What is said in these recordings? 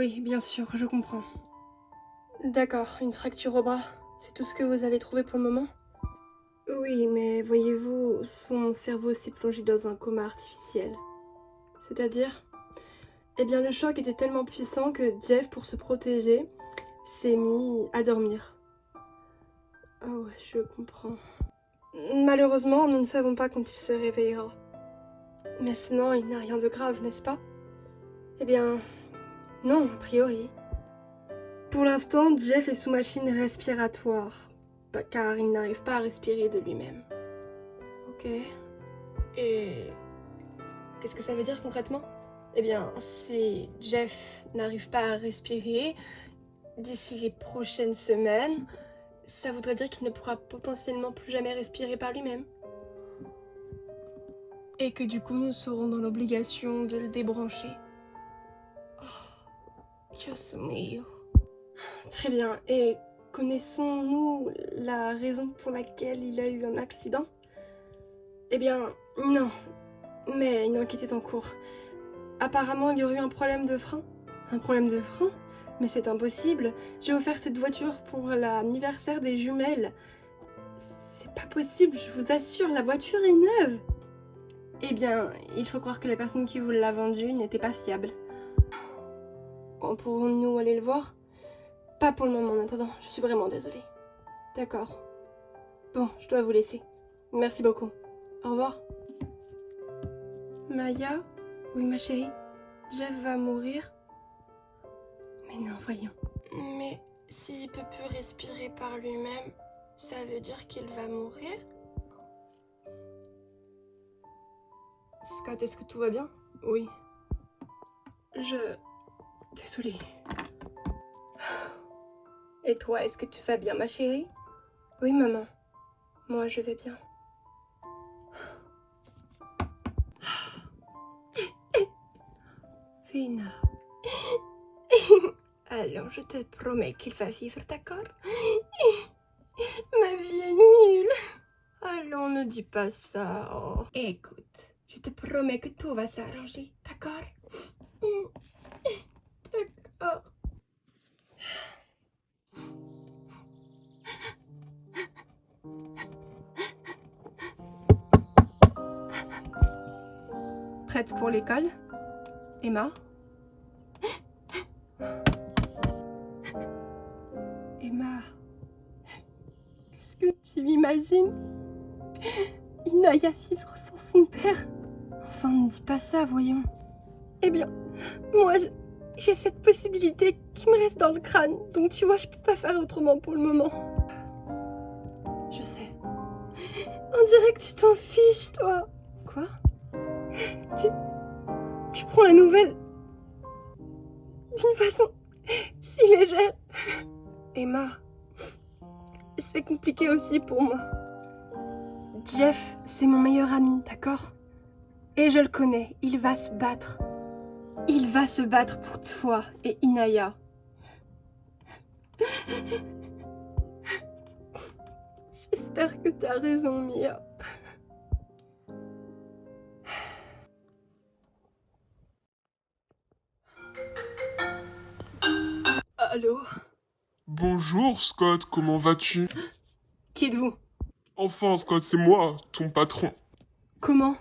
Oui, bien sûr, je comprends. D'accord, une fracture au bras. C'est tout ce que vous avez trouvé pour le moment? Oui, mais voyez-vous, son cerveau s'est plongé dans un coma artificiel. C'est-à-dire? Eh bien, le choc était tellement puissant que Jeff, pour se protéger, s'est mis à dormir. Oh ouais, je comprends. Malheureusement, nous ne savons pas quand il se réveillera. Mais sinon, il n'a rien de grave, n'est-ce pas? Eh bien, non, a priori. Pour l'instant, Jeff est sous machine respiratoire, car il n'arrive pas à respirer de lui-même. Ok. Et qu'est-ce que ça veut dire concrètement? Eh bien, si Jeff n'arrive pas à respirer d'ici les prochaines semaines, ça voudrait dire qu'il ne pourra potentiellement plus jamais respirer par lui-même. Et que du coup, nous serons dans l'obligation de le débrancher. Oh, Dios mío. Très bien. Et connaissons-nous la raison pour laquelle il a eu un accident? Eh bien, non. Mais une enquête est en cours. Apparemment, il y aurait eu un problème de frein. Un problème de frein? Mais c'est impossible. J'ai offert cette voiture pour l'anniversaire des jumelles. C'est pas possible, je vous assure, la voiture est neuve. Eh bien, il faut croire que la personne qui vous l'a vendue n'était pas fiable. Quand pourrons-nous aller le voir? Pas pour le moment en attendant, je suis vraiment désolée. D'accord. Bon, je dois vous laisser. Merci beaucoup. Au revoir. Maya? Oui, ma chérie? Jeff va mourir? Mais non, voyons. Mais s'il peut plus respirer par lui-même, ça veut dire qu'il va mourir? Scott, est-ce que tout va bien? Oui. Désolée. Et toi, est-ce que tu vas bien, ma chérie? Oui, maman. Moi, je vais bien. Vina. Alors, je te promets qu'il va vivre, d'accord? Ma vie est nulle. Allons, ne dis pas ça. Oh. Écoute, je te promets que tout va s'arranger, d'accord? D'accord. Prête pour l'école, Emma? Emma, est-ce que tu imagines Inaya vivre sans son père? Enfin, ne dis pas ça, voyons. Eh bien, moi, j'ai cette possibilité qui me reste dans le crâne, donc tu vois, je peux pas faire autrement pour le moment. Je sais. On dirait que tu t'en fiches, toi. Quoi? Tu prends la nouvelle d'une façon si légère. Emma, c'est compliqué aussi pour moi. Jeff, c'est mon meilleur ami, d'accord? Et je le connais, il va se battre. Il va se battre pour toi et Inaya. J'espère que t'as raison, Mia. Allô? Bonjour Scott, comment vas-tu? Qui êtes-vous? Enfin Scott, c'est moi, ton patron. Comment?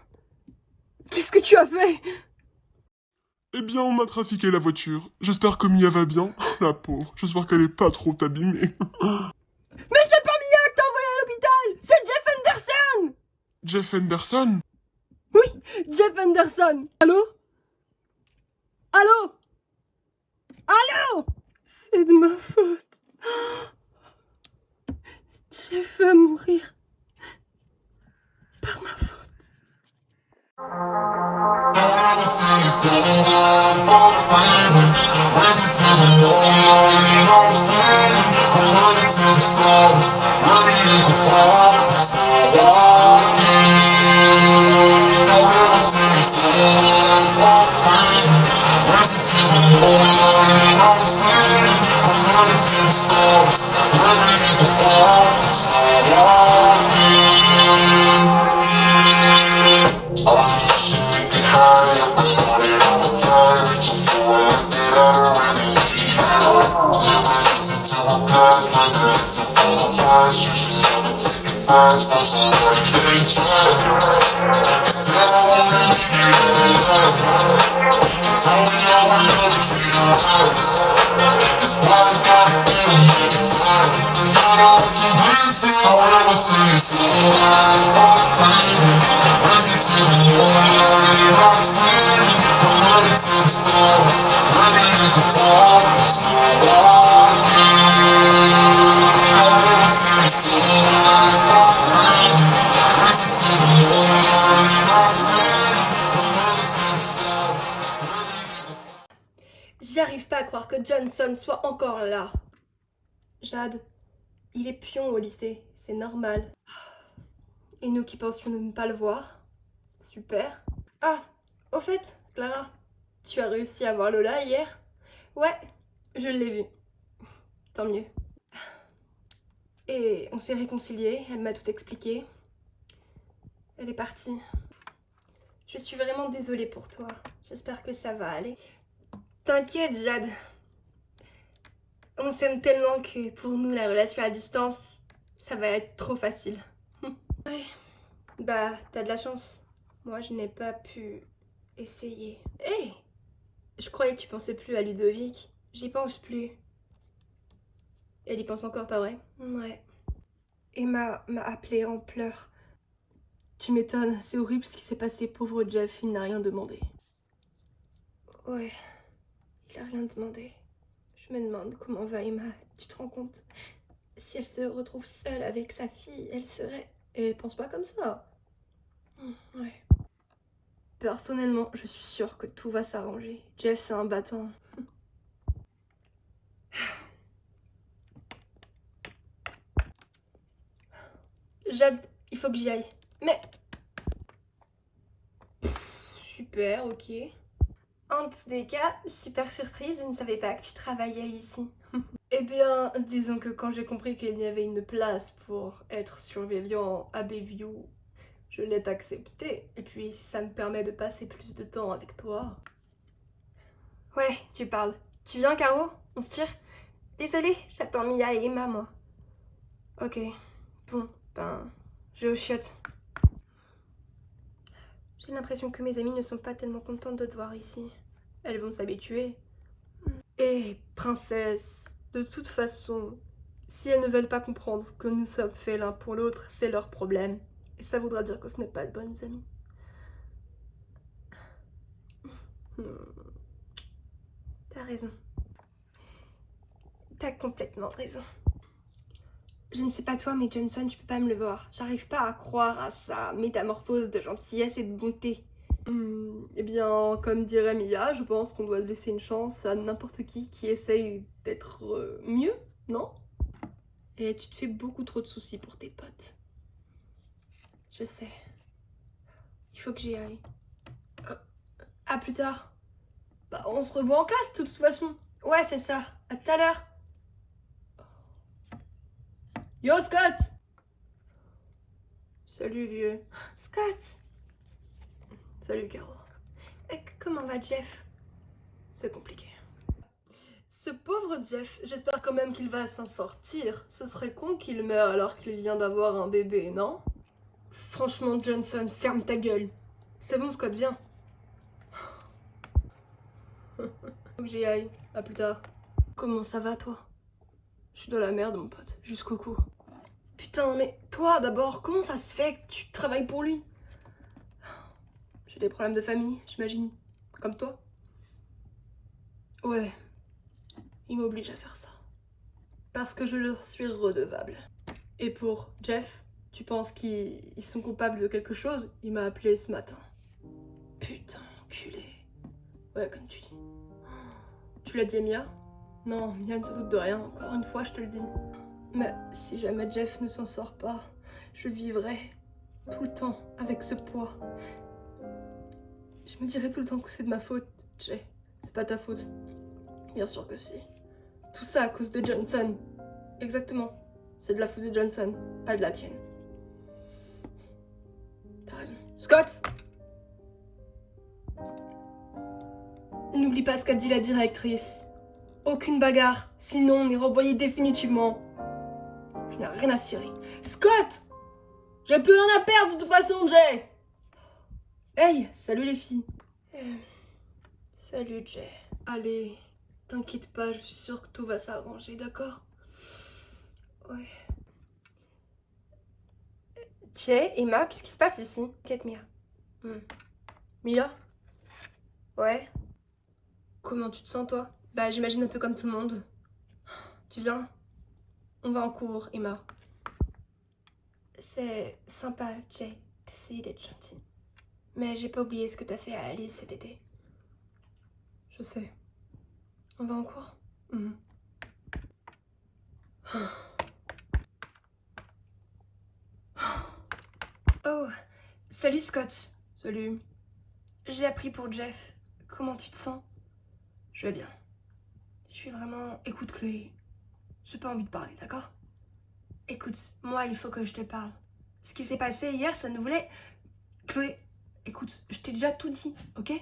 Qu'est-ce que tu as fait? Eh bien, on m'a trafiqué la voiture. J'espère que Mia va bien. La pauvre, j'espère qu'elle est pas trop abîmée. Mais c'est pas Mia que t'as envoyé à l'hôpital! C'est Jeff Henderson! Jeff Henderson? Oui, Jeff Henderson! Allô? Allô? Allô? C'est de ma faute. Jeff va mourir. Par ma faute. High up, I'm running out of time. So I did from somebody they trust. Said I wanna leave you alone. Told me I would never see the rest. That's why I gotta get another time. Gotta hold you waiting. I would never see you so alive. Fuck breathing. Raise it to the moon. Your heart's bleeding. I'm ready to the stars. Maybe you can fall. Still walking. I would never see you so alive. Fuck breathing. Raise it to the moon. Your heart's bleeding. I'm ready to the stars. Maybe you can fall. J'arrive pas à croire que Johnson soit encore là. Jade, il est pion au lycée, c'est normal. Et nous qui pensions ne pas le voir. Super. Ah, au fait, Clara, tu as réussi à voir Lola hier? Ouais, je l'ai vue. Tant mieux. Et on s'est réconciliés, elle m'a tout expliqué. Elle est partie. Je suis vraiment désolée pour toi. J'espère que ça va aller. T'inquiète, Jade. On s'aime tellement que pour nous, la relation à distance, ça va être trop facile. Ouais. Bah, t'as de la chance. Moi, je n'ai pas pu essayer. Hé! Je croyais que tu pensais plus à Ludovic. J'y pense plus. Elle y pense encore, pas vrai? Ouais. Emma m'a appelée en pleurs. Tu m'étonnes, c'est horrible ce qui s'est passé. Pauvre Jeff, il n'a rien demandé. Ouais, il a rien demandé. Je me demande comment va Emma. Tu te rends compte? Si elle se retrouve seule avec sa fille, elle serait... Et elle pense pas comme ça. Ouais. Personnellement, je suis sûre que tout va s'arranger. Jeff, c'est un battant. Jade, il faut que j'y aille. Mais... Super, ok. En tous les cas, super surprise, je ne savais pas que tu travaillais ici. Eh bien, disons que quand j'ai compris qu'il y avait une place pour être surveillant à Bayview, je l'ai accepté. Et puis, ça me permet de passer plus de temps avec toi. Ouais, tu parles. Tu viens, Caro? On se tire? Désolée, j'attends Mia et Emma, moi. Ok, bon, ben, je vais aux chiottes. J'ai l'impression que mes amies ne sont pas tellement contentes de te voir ici. Elles vont s'habituer. Et princesse, de toute façon, si elles ne veulent pas comprendre que nous sommes faits l'un pour l'autre, c'est leur problème. Et ça voudra dire que ce n'est pas de bonnes amies. T'as raison. T'as complètement raison. Je ne sais pas toi, mais Johnson, tu peux pas me le voir. J'arrive pas à croire à sa métamorphose de gentillesse et de bonté. Eh bien, comme dirait Mia, je pense qu'on doit laisser une chance à n'importe qui essaye d'être mieux, non? Et tu te fais beaucoup trop de soucis pour tes potes. Je sais. Il faut que j'y aille. À plus tard. Bah, on se revoit en classe, de toute façon. Ouais, c'est ça. À tout à l'heure. Yo, Scott! Salut, vieux. Scott! Salut, Caro. Comment va Jeff? C'est compliqué. Ce pauvre Jeff, j'espère quand même qu'il va s'en sortir. Ce serait con qu'il meure alors qu'il vient d'avoir un bébé, non? Franchement, Johnson, ferme ta gueule. C'est bon, Scott, viens. Faut que j'y aille. À plus tard. Comment ça va, toi? Je suis dans la merde, mon pote. Jusqu'au cou. Putain, mais toi, d'abord, comment ça se fait que tu travailles pour lui? J'ai des problèmes de famille, j'imagine. Comme toi? Ouais. Il m'oblige à faire ça. Parce que je leur suis redevable. Et pour Jeff, tu penses qu'ils sont coupables de quelque chose? Il m'a appelé ce matin. Putain, enculé. Ouais, comme tu dis. Tu l'as dit à Mia? Non, Mia ne se doute de rien, encore une fois, je te le dis. Mais si jamais Jeff ne s'en sort pas, je vivrai tout le temps avec ce poids. Je me dirai tout le temps que c'est de ma faute, Jay. C'est pas ta faute. Bien sûr que si. Tout ça à cause de Johnson. Exactement. C'est de la faute de Johnson, pas de la tienne. T'as raison. Scott! N'oublie pas ce qu'a dit la directrice. Aucune bagarre, sinon on est renvoyé définitivement. Je n'ai rien à cirer. Scott! J'ai plus rien à perdre de toute façon, Jay. Hey, salut les filles. Salut Jay. Allez, t'inquiète pas, je suis sûre que tout va s'arranger, d'accord? Ouais. Jay, Emma, qu'est-ce qui se passe ici? T'inquiète, Mia. Mia? Ouais. Comment tu te sens, toi? Bah, j'imagine un peu comme tout le monde. Tu viens? On va en cours, Emma. C'est sympa, Jay, d'essayer d'être gentil. Mais j'ai pas oublié ce que t'as fait à Alice cet été. Je sais. On va en cours? Oh, salut Scott. Salut. J'ai appris pour Jeff. Comment tu te sens? Je vais bien. Je suis vraiment... Écoute, Chloé, j'ai pas envie de parler, d'accord? Écoute, moi, il faut que je te parle. Ce qui s'est passé hier, ça ne voulait... Chloé, écoute, je t'ai déjà tout dit, ok?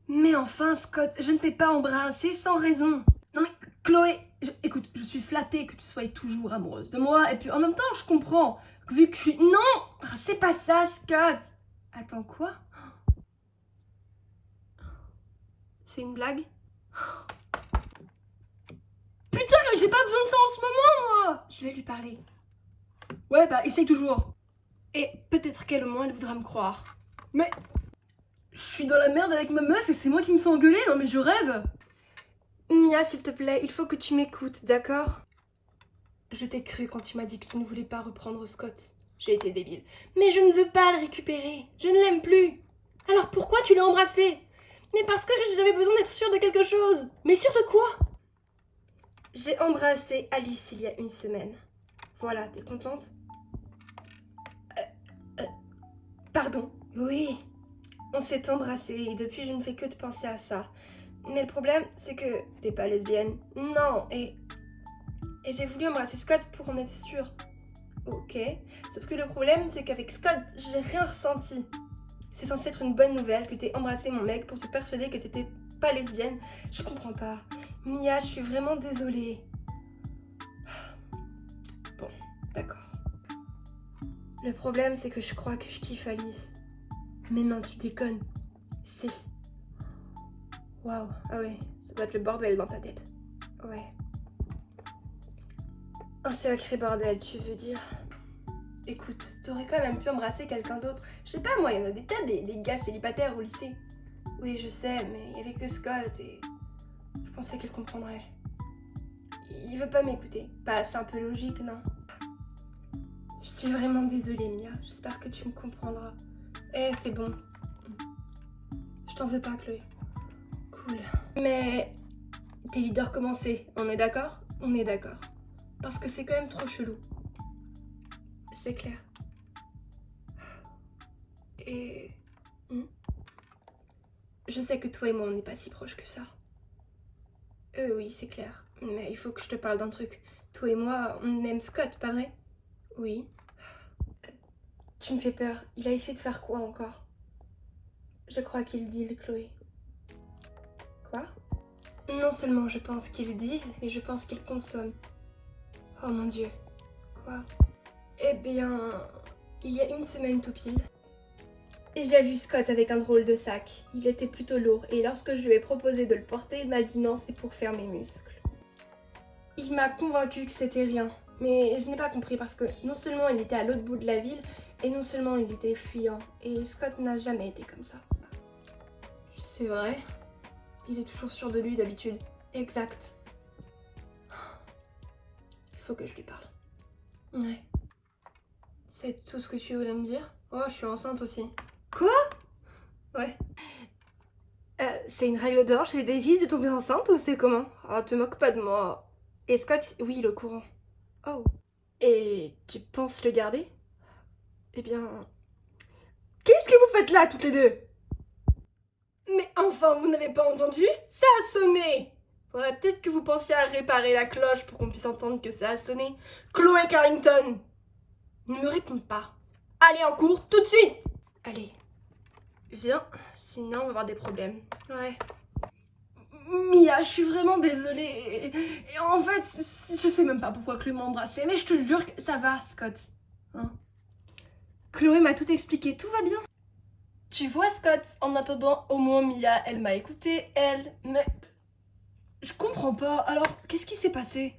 Mais enfin, Scott, je ne t'ai pas embrassé sans raison. Non mais, Chloé, écoute, je suis flattée que tu sois toujours amoureuse de moi, et puis en même temps, je comprends, vu que je suis... Non! C'est pas ça, Scott. Attends, quoi? C'est une blague? Putain, mais j'ai pas besoin de ça en ce moment, moi! Je vais lui parler. Ouais, bah, essaye toujours. Et peut-être qu'elle au moins, elle voudra me croire. Mais... Je suis dans la merde avec ma meuf et c'est moi qui me fais engueuler, non mais je rêve! Mia, s'il te plaît, il faut que tu m'écoutes, d'accord? Je t'ai cru quand tu m'as dit que tu ne voulais pas reprendre Scott. J'ai été débile. Mais je ne veux pas le récupérer. Je ne l'aime plus. Alors pourquoi tu l'as embrassé? Mais parce que j'avais besoin d'être sûre de quelque chose. Mais sûre de quoi? J'ai embrassé Alice il y a une semaine. Voilà, t'es contente? Pardon. Oui. On s'est embrassés et depuis je ne fais que de penser à ça. Mais le problème, c'est que t'es pas lesbienne. Non, et j'ai voulu embrasser Scott pour en être sûre. Ok. Sauf que le problème, c'est qu'avec Scott, j'ai rien ressenti. C'est censé être une bonne nouvelle que t'aies embrassé mon mec pour te persuader que t'étais pas lesbienne. Je comprends pas. Mia, je suis vraiment désolée. Bon, d'accord. Le problème, c'est que je crois que je kiffe Alice. Mais non, tu déconnes. Si. Waouh, ah ouais, ça doit être le bordel dans ta tête. Ouais. Un sacré bordel, tu veux dire? Écoute, t'aurais quand même pu embrasser quelqu'un d'autre. Je sais pas, moi, il y en a des tas, des gars célibataires au lycée. Oui, je sais, mais il y avait que Scott et... Je pensais qu'il comprendrait. Il veut pas m'écouter. Bah, c'est un peu logique, non? Je suis vraiment désolée, Mia. J'espère que tu me comprendras. Eh, c'est bon. Je t'en veux pas, Chloé. Cool. Mais... t'évites de recommencer, on est d'accord? On est d'accord. Parce que c'est quand même trop chelou. C'est clair. Et... Je sais que toi et moi, on n'est pas si proches que ça. Oui, c'est clair. Mais il faut que je te parle d'un truc. Toi et moi, on aime Scott, pas vrai? Oui. Tu me fais peur. Il a essayé de faire quoi encore? Je crois qu'il deal, Chloé. Quoi? Non seulement je pense qu'il deal, mais je pense qu'il consomme. Oh mon Dieu. Quoi? Eh bien, il y a une semaine tout pile, et j'ai vu Scott avec un drôle de sac. Il était plutôt lourd, et lorsque je lui ai proposé de le porter, il m'a dit non, c'est pour faire mes muscles. Il m'a convaincu que c'était rien, mais je n'ai pas compris parce que non seulement il était à l'autre bout de la ville, et non seulement il était fuyant, et Scott n'a jamais été comme ça. C'est vrai? Il est toujours sûr de lui d'habitude. Exact. Il faut que je lui parle. Ouais. C'est tout ce que tu voulais me dire? Oh, je suis enceinte aussi. Quoi? Ouais. C'est une règle d'or chez les Davies de tomber enceinte ou c'est comment? Oh, te moque pas de moi. Et Scott, oui, il est au courant. Oh. Et tu penses le garder? Eh bien... Qu'est-ce que vous faites là, toutes les deux? Mais enfin, vous n'avez pas entendu? Ça a sonné! Faudrait peut-être que vous pensiez à réparer la cloche pour qu'on puisse entendre que ça a sonné. Chloé Carrington! Ne me réponds pas. Allez en cours, tout de suite! Allez. Viens, sinon on va avoir des problèmes. Ouais. Mia, je suis vraiment désolée. Et en fait, je sais même pas pourquoi Chloé m'a embrassée, mais je te jure que ça va, Scott. Hein? Chloé m'a tout expliqué, tout va bien. Tu vois, Scott, en attendant, au moins Mia, elle m'a écouté, elle, mais... Je comprends pas, alors, qu'est-ce qui s'est passé?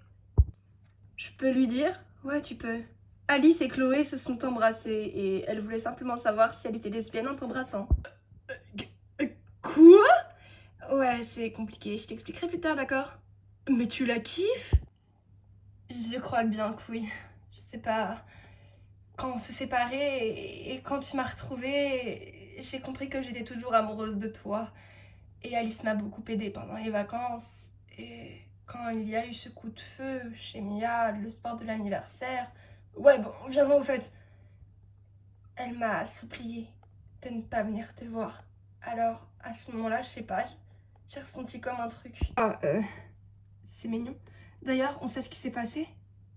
Je peux lui dire? Ouais, tu peux. Alice et Chloé se sont embrassées et elle voulait simplement savoir si elle était lesbienne en t'embrassant. Quoi? Ouais, c'est compliqué, je t'expliquerai plus tard, d'accord? Mais tu la kiffes? Je crois bien que oui. Je sais pas... Quand on s'est séparés et quand tu m'as retrouvée, j'ai compris que j'étais toujours amoureuse de toi. Et Alice m'a beaucoup aidée pendant les vacances. Et quand il y a eu ce coup de feu chez Mia, le sport de l'anniversaire... Ouais, bon, viens-en au fait. Elle m'a supplié de ne pas venir te voir. Alors, à ce moment-là, je sais pas, j'ai ressenti comme un truc. C'est mignon. D'ailleurs, on sait ce qui s'est passé?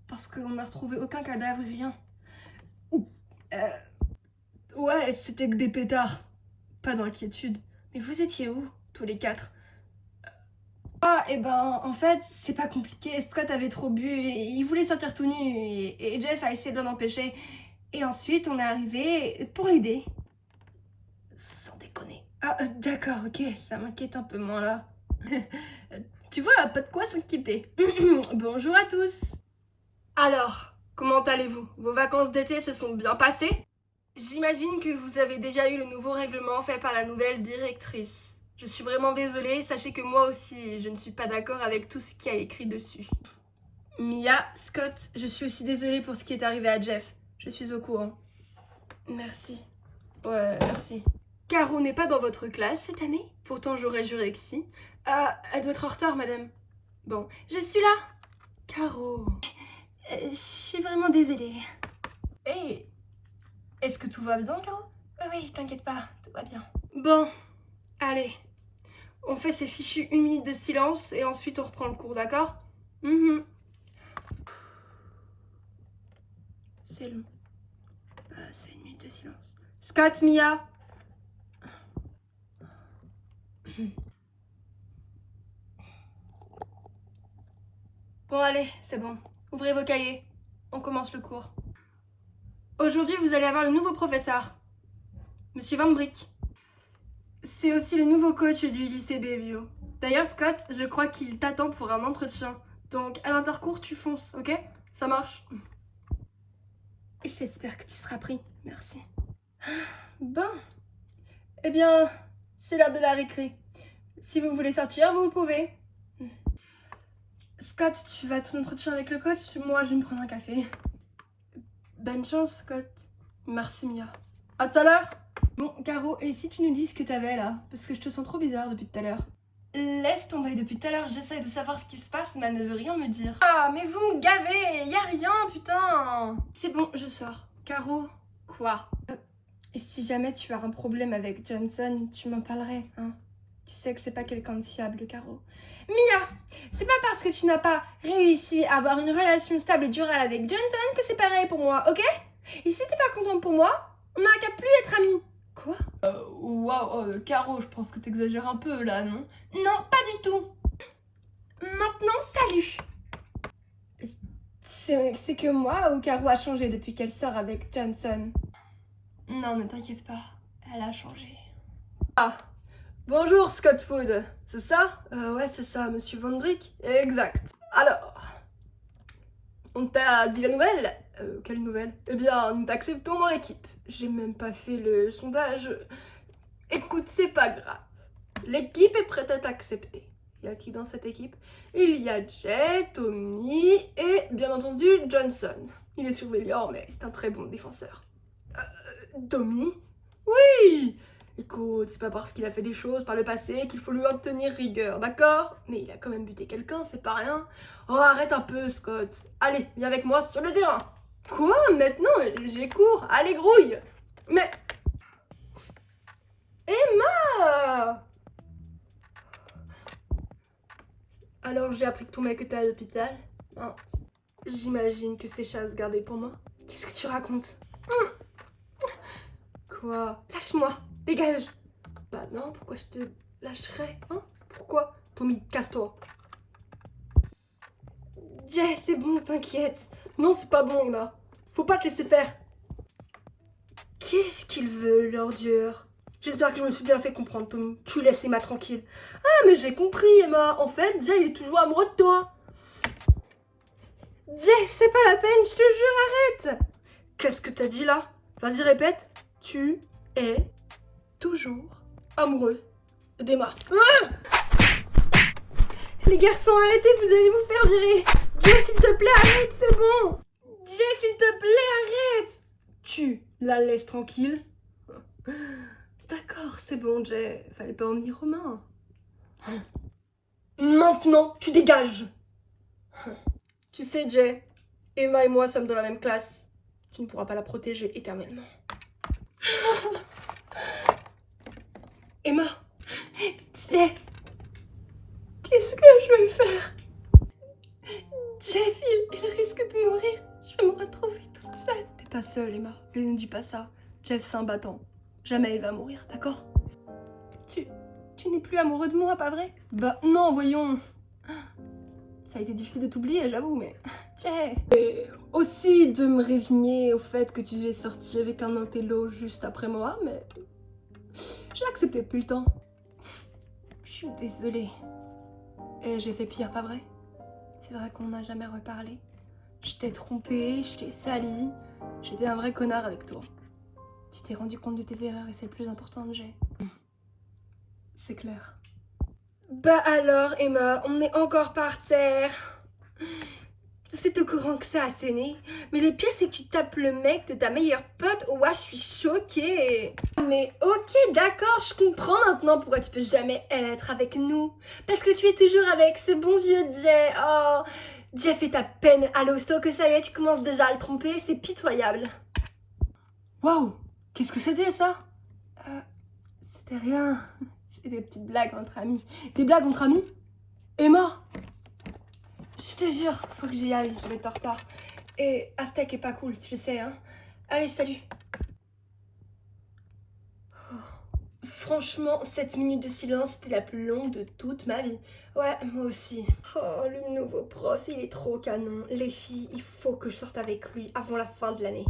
Parce qu'on n'a retrouvé aucun cadavre, rien. Ouais, c'était que des pétards. Pas d'inquiétude. Mais vous étiez où, tous les quatre? Ah, et ben, en fait, c'est pas compliqué. Scott avait trop bu et il voulait sortir tout nu et Jeff a essayé de l'en empêcher. Et ensuite, on est arrivé pour l'aider. Sans déconner. Ah, d'accord, ok, ça m'inquiète un peu moins là. Tu vois, pas de quoi s'inquiéter. Bonjour à tous. Alors, comment allez-vous? Vos vacances d'été se sont bien passées? J'imagine que vous avez déjà eu le nouveau règlement fait par la nouvelle directrice. Je suis vraiment désolée, sachez que moi aussi, je ne suis pas d'accord avec tout ce qui a écrit dessus. Mia, Scott, je suis aussi désolée pour ce qui est arrivé à Jeff. Je suis au courant. Merci. Ouais, merci. Caro n'est pas dans votre classe cette année? Pourtant, j'aurais juré que si. Ah, elle doit être en retard, madame. Bon, je suis là. Caro. Je suis vraiment désolée. Hey, est-ce que tout va bien, Caro? Oui, t'inquiète pas, tout va bien. Bon, allez. On fait ces fichus 1 minute de silence et ensuite on reprend le cours, d'accord? C'est long. C'est 1 minute de silence. Scott, Mia. Bon, allez, c'est bon. Ouvrez vos cahiers. On commence le cours. Aujourd'hui, vous allez avoir le nouveau professeur, Monsieur Van Brick. C'est aussi le nouveau coach du lycée Bayview. D'ailleurs, Scott, je crois qu'il t'attend pour un entretien. Donc, à l'intercours, tu fonces, ok? Ça marche. J'espère que tu seras pris. Merci. Bon. Eh bien, c'est l'heure de la récré. Si vous voulez sortir, vous pouvez. Scott, tu vas à ton entretien avec le coach? Moi, je vais me prendre un café. Bonne chance, Scott. Merci, Mia. À tout à l'heure. Bon, Caro, et si tu nous dis ce que t'avais là? Parce que je te sens trop bizarre depuis tout à l'heure. Laisse tomber, depuis tout à l'heure, j'essaye de savoir ce qui se passe, mais elle ne veut rien me dire. Ah, mais vous me gavez! Y a rien, putain! C'est bon, je sors. Caro, quoi? Et si jamais tu as un problème avec Johnson, tu m'en parlerais, hein? Tu sais que c'est pas quelqu'un de fiable, Caro. Mia, c'est pas parce que tu n'as pas réussi à avoir une relation stable et durable avec Johnson que c'est pareil pour moi, ok? Et si t'es pas contente pour moi, on n'a qu'à plus être amis. Quoi? Waouh, Caro, je pense que t'exagères un peu là, non? Non, pas du tout. Maintenant, salut. C'est que moi ou Caro a changé depuis qu'elle sort avec Johnson? Non, ne t'inquiète pas, elle a changé. Ah, bonjour Scott Food, c'est ça? Ouais, c'est ça, Monsieur Van Brick. Exact. Alors, on t'a dit la nouvelle? Quelle nouvelle? Eh bien, nous t'acceptons dans l'équipe. J'ai même pas fait le sondage. Écoute, c'est pas grave. L'équipe est prête à t'accepter. Y a qui dans cette équipe? Il y a Jet, Tommy et bien entendu Johnson. Il est surveillant, mais c'est un très bon défenseur. Tommy? Oui! Écoute, c'est pas parce qu'il a fait des choses par le passé qu'il faut lui en tenir rigueur, d'accord? Mais il a quand même buté quelqu'un, c'est pas rien. Oh, arrête un peu, Scott. Allez, viens avec moi sur le terrain. Quoi? Maintenant, j'ai cours. Allez, grouille. Mais... Emma! Alors, j'ai appris que ton mec était à l'hôpital. Hein, j'imagine que ces chats se gardaient pour moi. Qu'est-ce que tu racontes? Quoi? Lâche-moi. Dégage. Bah non, pourquoi je te lâcherais, hein? Pourquoi? Tommy, casse-toi. Jess, c'est bon, t'inquiète. Non, c'est pas bon, Emma. Faut pas te laisser faire. Qu'est-ce qu'il veut, l'ordure? J'espère que je me suis bien fait comprendre, Tommy. Tu laisses Emma tranquille. Ah, mais j'ai compris, Emma. En fait, Jay, il est toujours amoureux de toi. Jay, c'est pas la peine, je te jure, arrête. Qu'est-ce que t'as dit là? Vas-y, répète. Tu es toujours amoureux d'Emma. Ah, les garçons, arrêtez, vous allez vous faire virer. Jay, s'il te plaît, arrête, c'est bon. Jay, s'il te plaît, arrête. Tu la laisses tranquille. D'accord, c'est bon, Jay. Fallait pas en venir aux mains. Maintenant, tu dégages. Tu sais, Jay, Emma et moi sommes dans la même classe. Tu ne pourras pas la protéger éternellement. Emma. Jay. Qu'est-ce que je vais faire? Jeff, il risque de mourir. Je vais me retrouver toute seule. T'es pas seule, Emma. Ne nous dis pas ça. Jeff, c'est un battant. Jamais il va mourir, d'accord? Tu n'es plus amoureux de moi, pas vrai? Bah non, voyons. Ça a été difficile de t'oublier, j'avoue, mais... Jeff. Et aussi de me résigner au fait que tu es sorti avec un intello juste après moi, mais... J'ai accepté depuis le temps. Je suis désolée. Et j'ai fait pire, pas vrai? C'est vrai qu'on n'a jamais reparlé. Je t'ai trompé, je t'ai sali. J'étais un vrai connard avec toi. Tu t'es rendu compte de tes erreurs et c'est le plus important, Jay. C'est clair. Bah alors, Emma, on est encore par terre. C'est au courant que ça a sonné. Mais le pire, c'est que tu tapes le mec de ta meilleure pote. Ouah, je suis choquée. Mais ok, d'accord, je comprends maintenant pourquoi tu peux jamais être avec nous. Parce que tu es toujours avec ce bon vieux Jay. Oh, Jay fait ta peine à l'hosto que ça y est, tu commences déjà à le tromper. C'est pitoyable. Waouh, qu'est-ce que c'était ça? C'était rien. C'est des petites blagues entre amis. Des blagues entre amis? Emma? Je te jure, faut que j'y aille, je vais être en retard. Et Aztec est pas cool, tu le sais, hein. Allez, salut. Oh. Franchement, 7 minutes de silence, c'était la plus longue de toute ma vie. Ouais, moi aussi. Oh, le nouveau prof, il est trop canon. Les filles, il faut que je sorte avec lui avant la fin de l'année.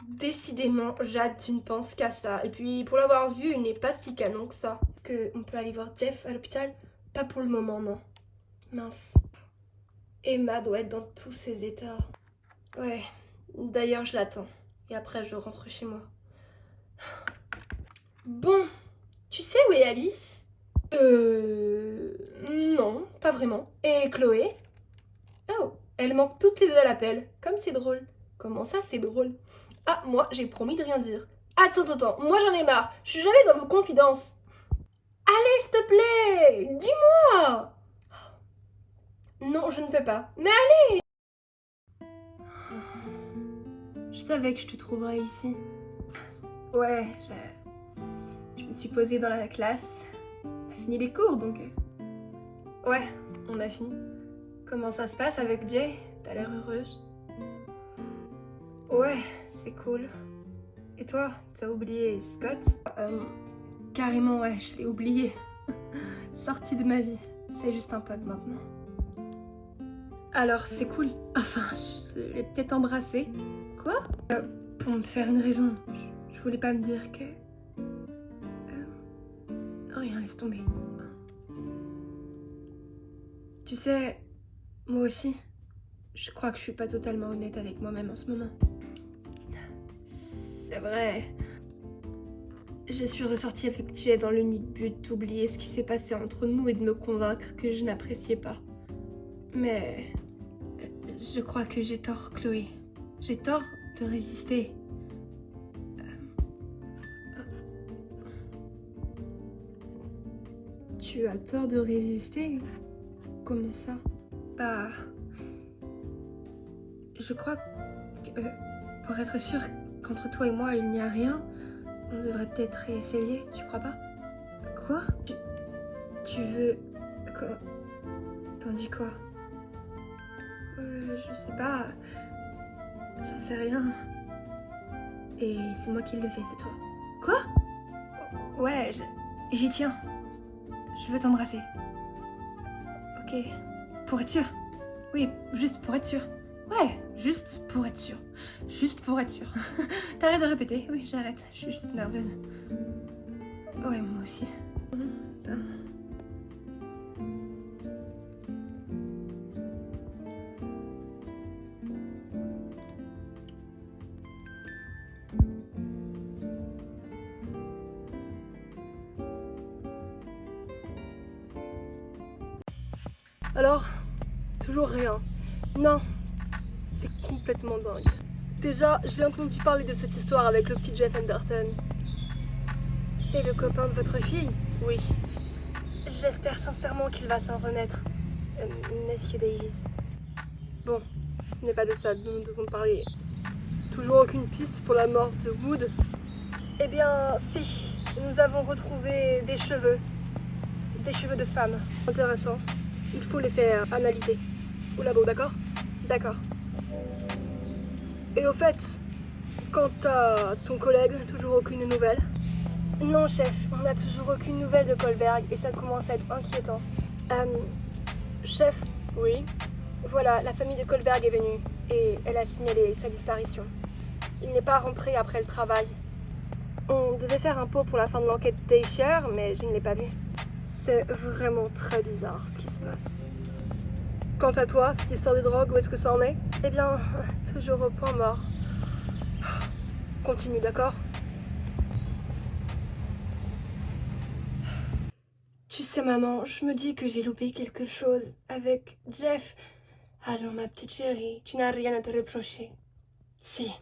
Décidément, Jade, tu ne penses qu'à ça. Et puis, pour l'avoir vu, il n'est pas si canon que ça. Est-ce qu'on peut aller voir Jeff à l'hôpital? Pas pour le moment, non. Mince. Emma doit être dans tous ses états. Ouais, d'ailleurs je l'attends. Et après je rentre chez moi. Bon, tu sais où est Alice? Non, pas vraiment. Et Chloé? Oh, elles manquent toutes les deux à l'appel. Comme c'est drôle. Comment ça c'est drôle? Ah, moi j'ai promis de rien dire. Attends, moi j'en ai marre. Je suis jamais dans vos confidences. Allez, s'il te plaît, dis-moi. Non, je ne peux pas. Mais allez! Je savais que je te trouverais ici. Ouais, je me suis posée dans la classe. On a fini les cours, donc... Ouais, on a fini. Comment ça se passe avec Jay? T'as l'air heureuse? Ouais, c'est cool. Et toi, t'as oublié Scott? Carrément, ouais, je l'ai oublié. Sorti de ma vie. C'est juste un pote maintenant. Alors, c'est cool. Enfin, je l'ai peut-être embrassé. Quoi? Pour me faire une raison. Je voulais pas me dire que... Rien, laisse tomber. Tu sais, moi aussi, je crois que je suis pas totalement honnête avec moi-même en ce moment. C'est vrai. Je suis ressortie avec Jay dans l'unique but d'oublier ce qui s'est passé entre nous et de me convaincre que je n'appréciais pas. Mais... je crois que j'ai tort, Chloé. J'ai tort de résister. Tu as tort de résister? Comment ça? Bah... je crois que... pour être sûr qu'entre toi et moi il n'y a rien, on devrait peut-être essayer, tu crois pas? Quoi? Tu veux... quoi? T'en dis quoi? Je sais pas... j'en sais rien. Et c'est moi qui le fais, c'est toi. Quoi? Ouais, j'y tiens. Je veux t'embrasser. Ok. Pour être sûr. Oui, juste pour être sûr. Ouais, Juste pour être sûre. Juste pour être sûre. T'arrêtes de répéter? Oui, j'arrête. Je suis juste nerveuse. Ouais, moi aussi. Alors, toujours rien. Non, c'est complètement dingue. Déjà, j'ai entendu parler de cette histoire avec le petit Jeff Anderson. C'est le copain de votre fille? Oui. J'espère sincèrement qu'il va s'en remettre, Monsieur Davis. Bon, ce n'est pas de ça dont nous devons parler. Toujours aucune piste pour la mort de Wood? Eh bien, si. Nous avons retrouvé des cheveux. Des cheveux de femme. Intéressant. Il faut les faire analyser. Au labo, d'accord? D'accord. Et au fait, quant à ton collègue, toujours aucune nouvelle? Non, chef, on n'a toujours aucune nouvelle de Kohlberg et ça commence à être inquiétant. Chef? Oui? Voilà, la famille de Kohlberg est venue et elle a signalé sa disparition. Il n'est pas rentré après le travail. On devait faire un pot pour la fin de l'enquête d'Aisher, mais je ne l'ai pas vu. C'est vraiment très bizarre ce qui se passe. Quant à toi, cette histoire de drogue, où est-ce que ça en est? Eh bien, toujours au point mort. Continue, d'accord? Tu sais, maman, je me dis que j'ai loupé quelque chose avec Jeff. Alors, ma petite chérie, tu n'as rien à te reprocher. Si.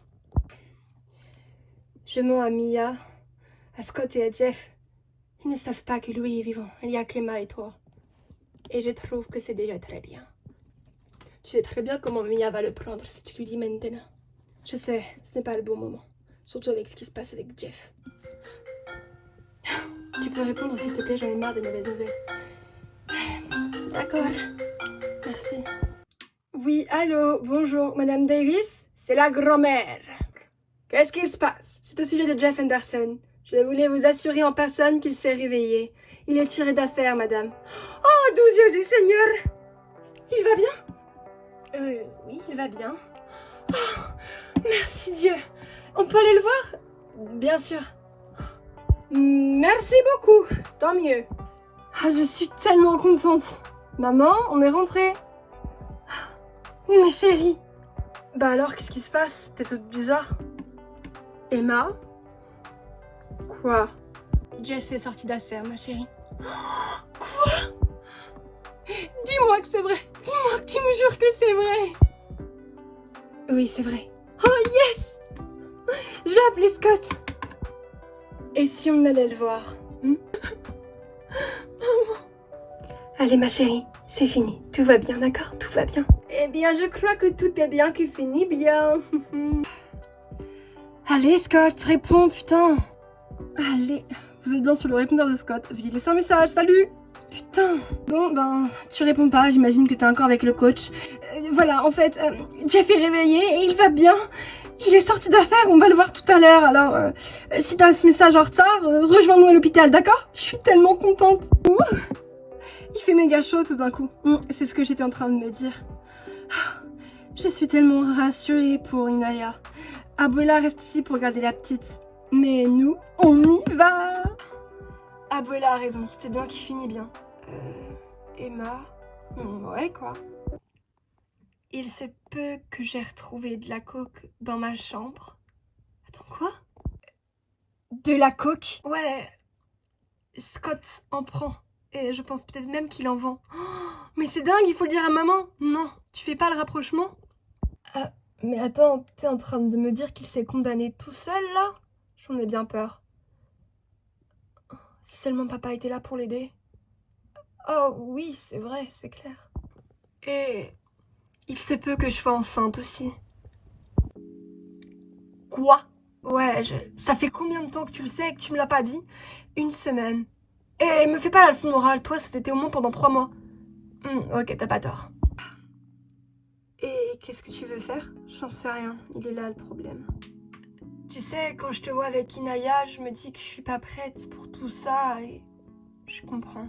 Je mens à Mia, à Scott et à Jeff. Ils ne savent pas que Louis est vivant. Il y a Cléma et toi. Et je trouve que c'est déjà très bien. Tu sais très bien comment Mia va le prendre si tu lui dis maintenant. Je sais, ce n'est pas le bon moment. Surtout avec ce qui se passe avec Jeff. Tu peux répondre s'il te plaît, j'en ai marre des mauvaises nouvelles. D'accord. Merci. Oui, allô, bonjour, Madame Davis? C'est la grand-mère. Qu'est-ce qui se passe? C'est au sujet de Jeff Anderson. Je voulais vous assurer en personne qu'il s'est réveillé. Il est tiré d'affaire, madame. Oh, doux yeux du Seigneur! Il va bien? Oui, il va bien. Oh, merci Dieu. On peut aller le voir? Bien sûr. Merci beaucoup. Tant mieux. Ah, je suis tellement contente. Maman, on est rentrés. Mais chérie. Bah alors, qu'est-ce qui se passe? T'es toute bizarre. Emma? Quoi? Jeff s'est sorti d'affaire, ma chérie. Quoi? Dis-moi que c'est vrai. Dis-moi que tu me jures que c'est vrai. Oui, c'est vrai. Oh yes! Je vais appeler Scott. Et si on allait le voir? Allez, ma chérie, c'est fini. Tout va bien, d'accord? Tout va bien. Eh bien, je crois que tout est bien qui finit bien. Allez, Scott, réponds, putain. Allez, vous êtes bien sur le répondeur de Scott. Je lui laisse un message, salut. Putain. Bon, ben, tu réponds pas, j'imagine que t'es encore avec le coach. Voilà, en fait, Jeff est réveillé et il va bien. Il est sorti d'affaire, on va le voir tout à l'heure. Alors, si t'as ce message en retard, rejoins-nous à l'hôpital, d'accord? Je suis tellement contente. Ouh. Il fait méga chaud tout d'un coup. C'est ce que j'étais en train de me dire. Je suis tellement rassurée pour Inaya. Abuela reste ici pour garder la petite. Mais nous, on y va. Abuela a raison, c'est bien qu'il finit bien. Emma... ouais, quoi. Il se peut que j'ai retrouvé de la coke dans ma chambre. Attends, quoi? De la coke? Ouais. Scott en prend. Et je pense peut-être même qu'il en vend. Oh, mais c'est dingue, il faut le dire à maman. Non, tu fais pas le rapprochement? Ah, mais attends, t'es en train de me dire qu'il s'est condamné tout seul, là? J'en ai bien peur. Si seulement papa était là pour l'aider. Oh oui, c'est vrai, c'est clair. Et il se peut que je sois enceinte aussi. Quoi? Ouais, ça fait combien de temps que tu le sais et que tu me l'as pas dit? 1 semaine. Et me fais pas la leçon morale, toi, c'était au moins pendant 3 mois. Ok, t'as pas tort. Et qu'est-ce que tu veux faire? J'en sais rien, il est là le problème. Tu sais, quand je te vois avec Inaya, je me dis que je suis pas prête pour tout ça et je comprends.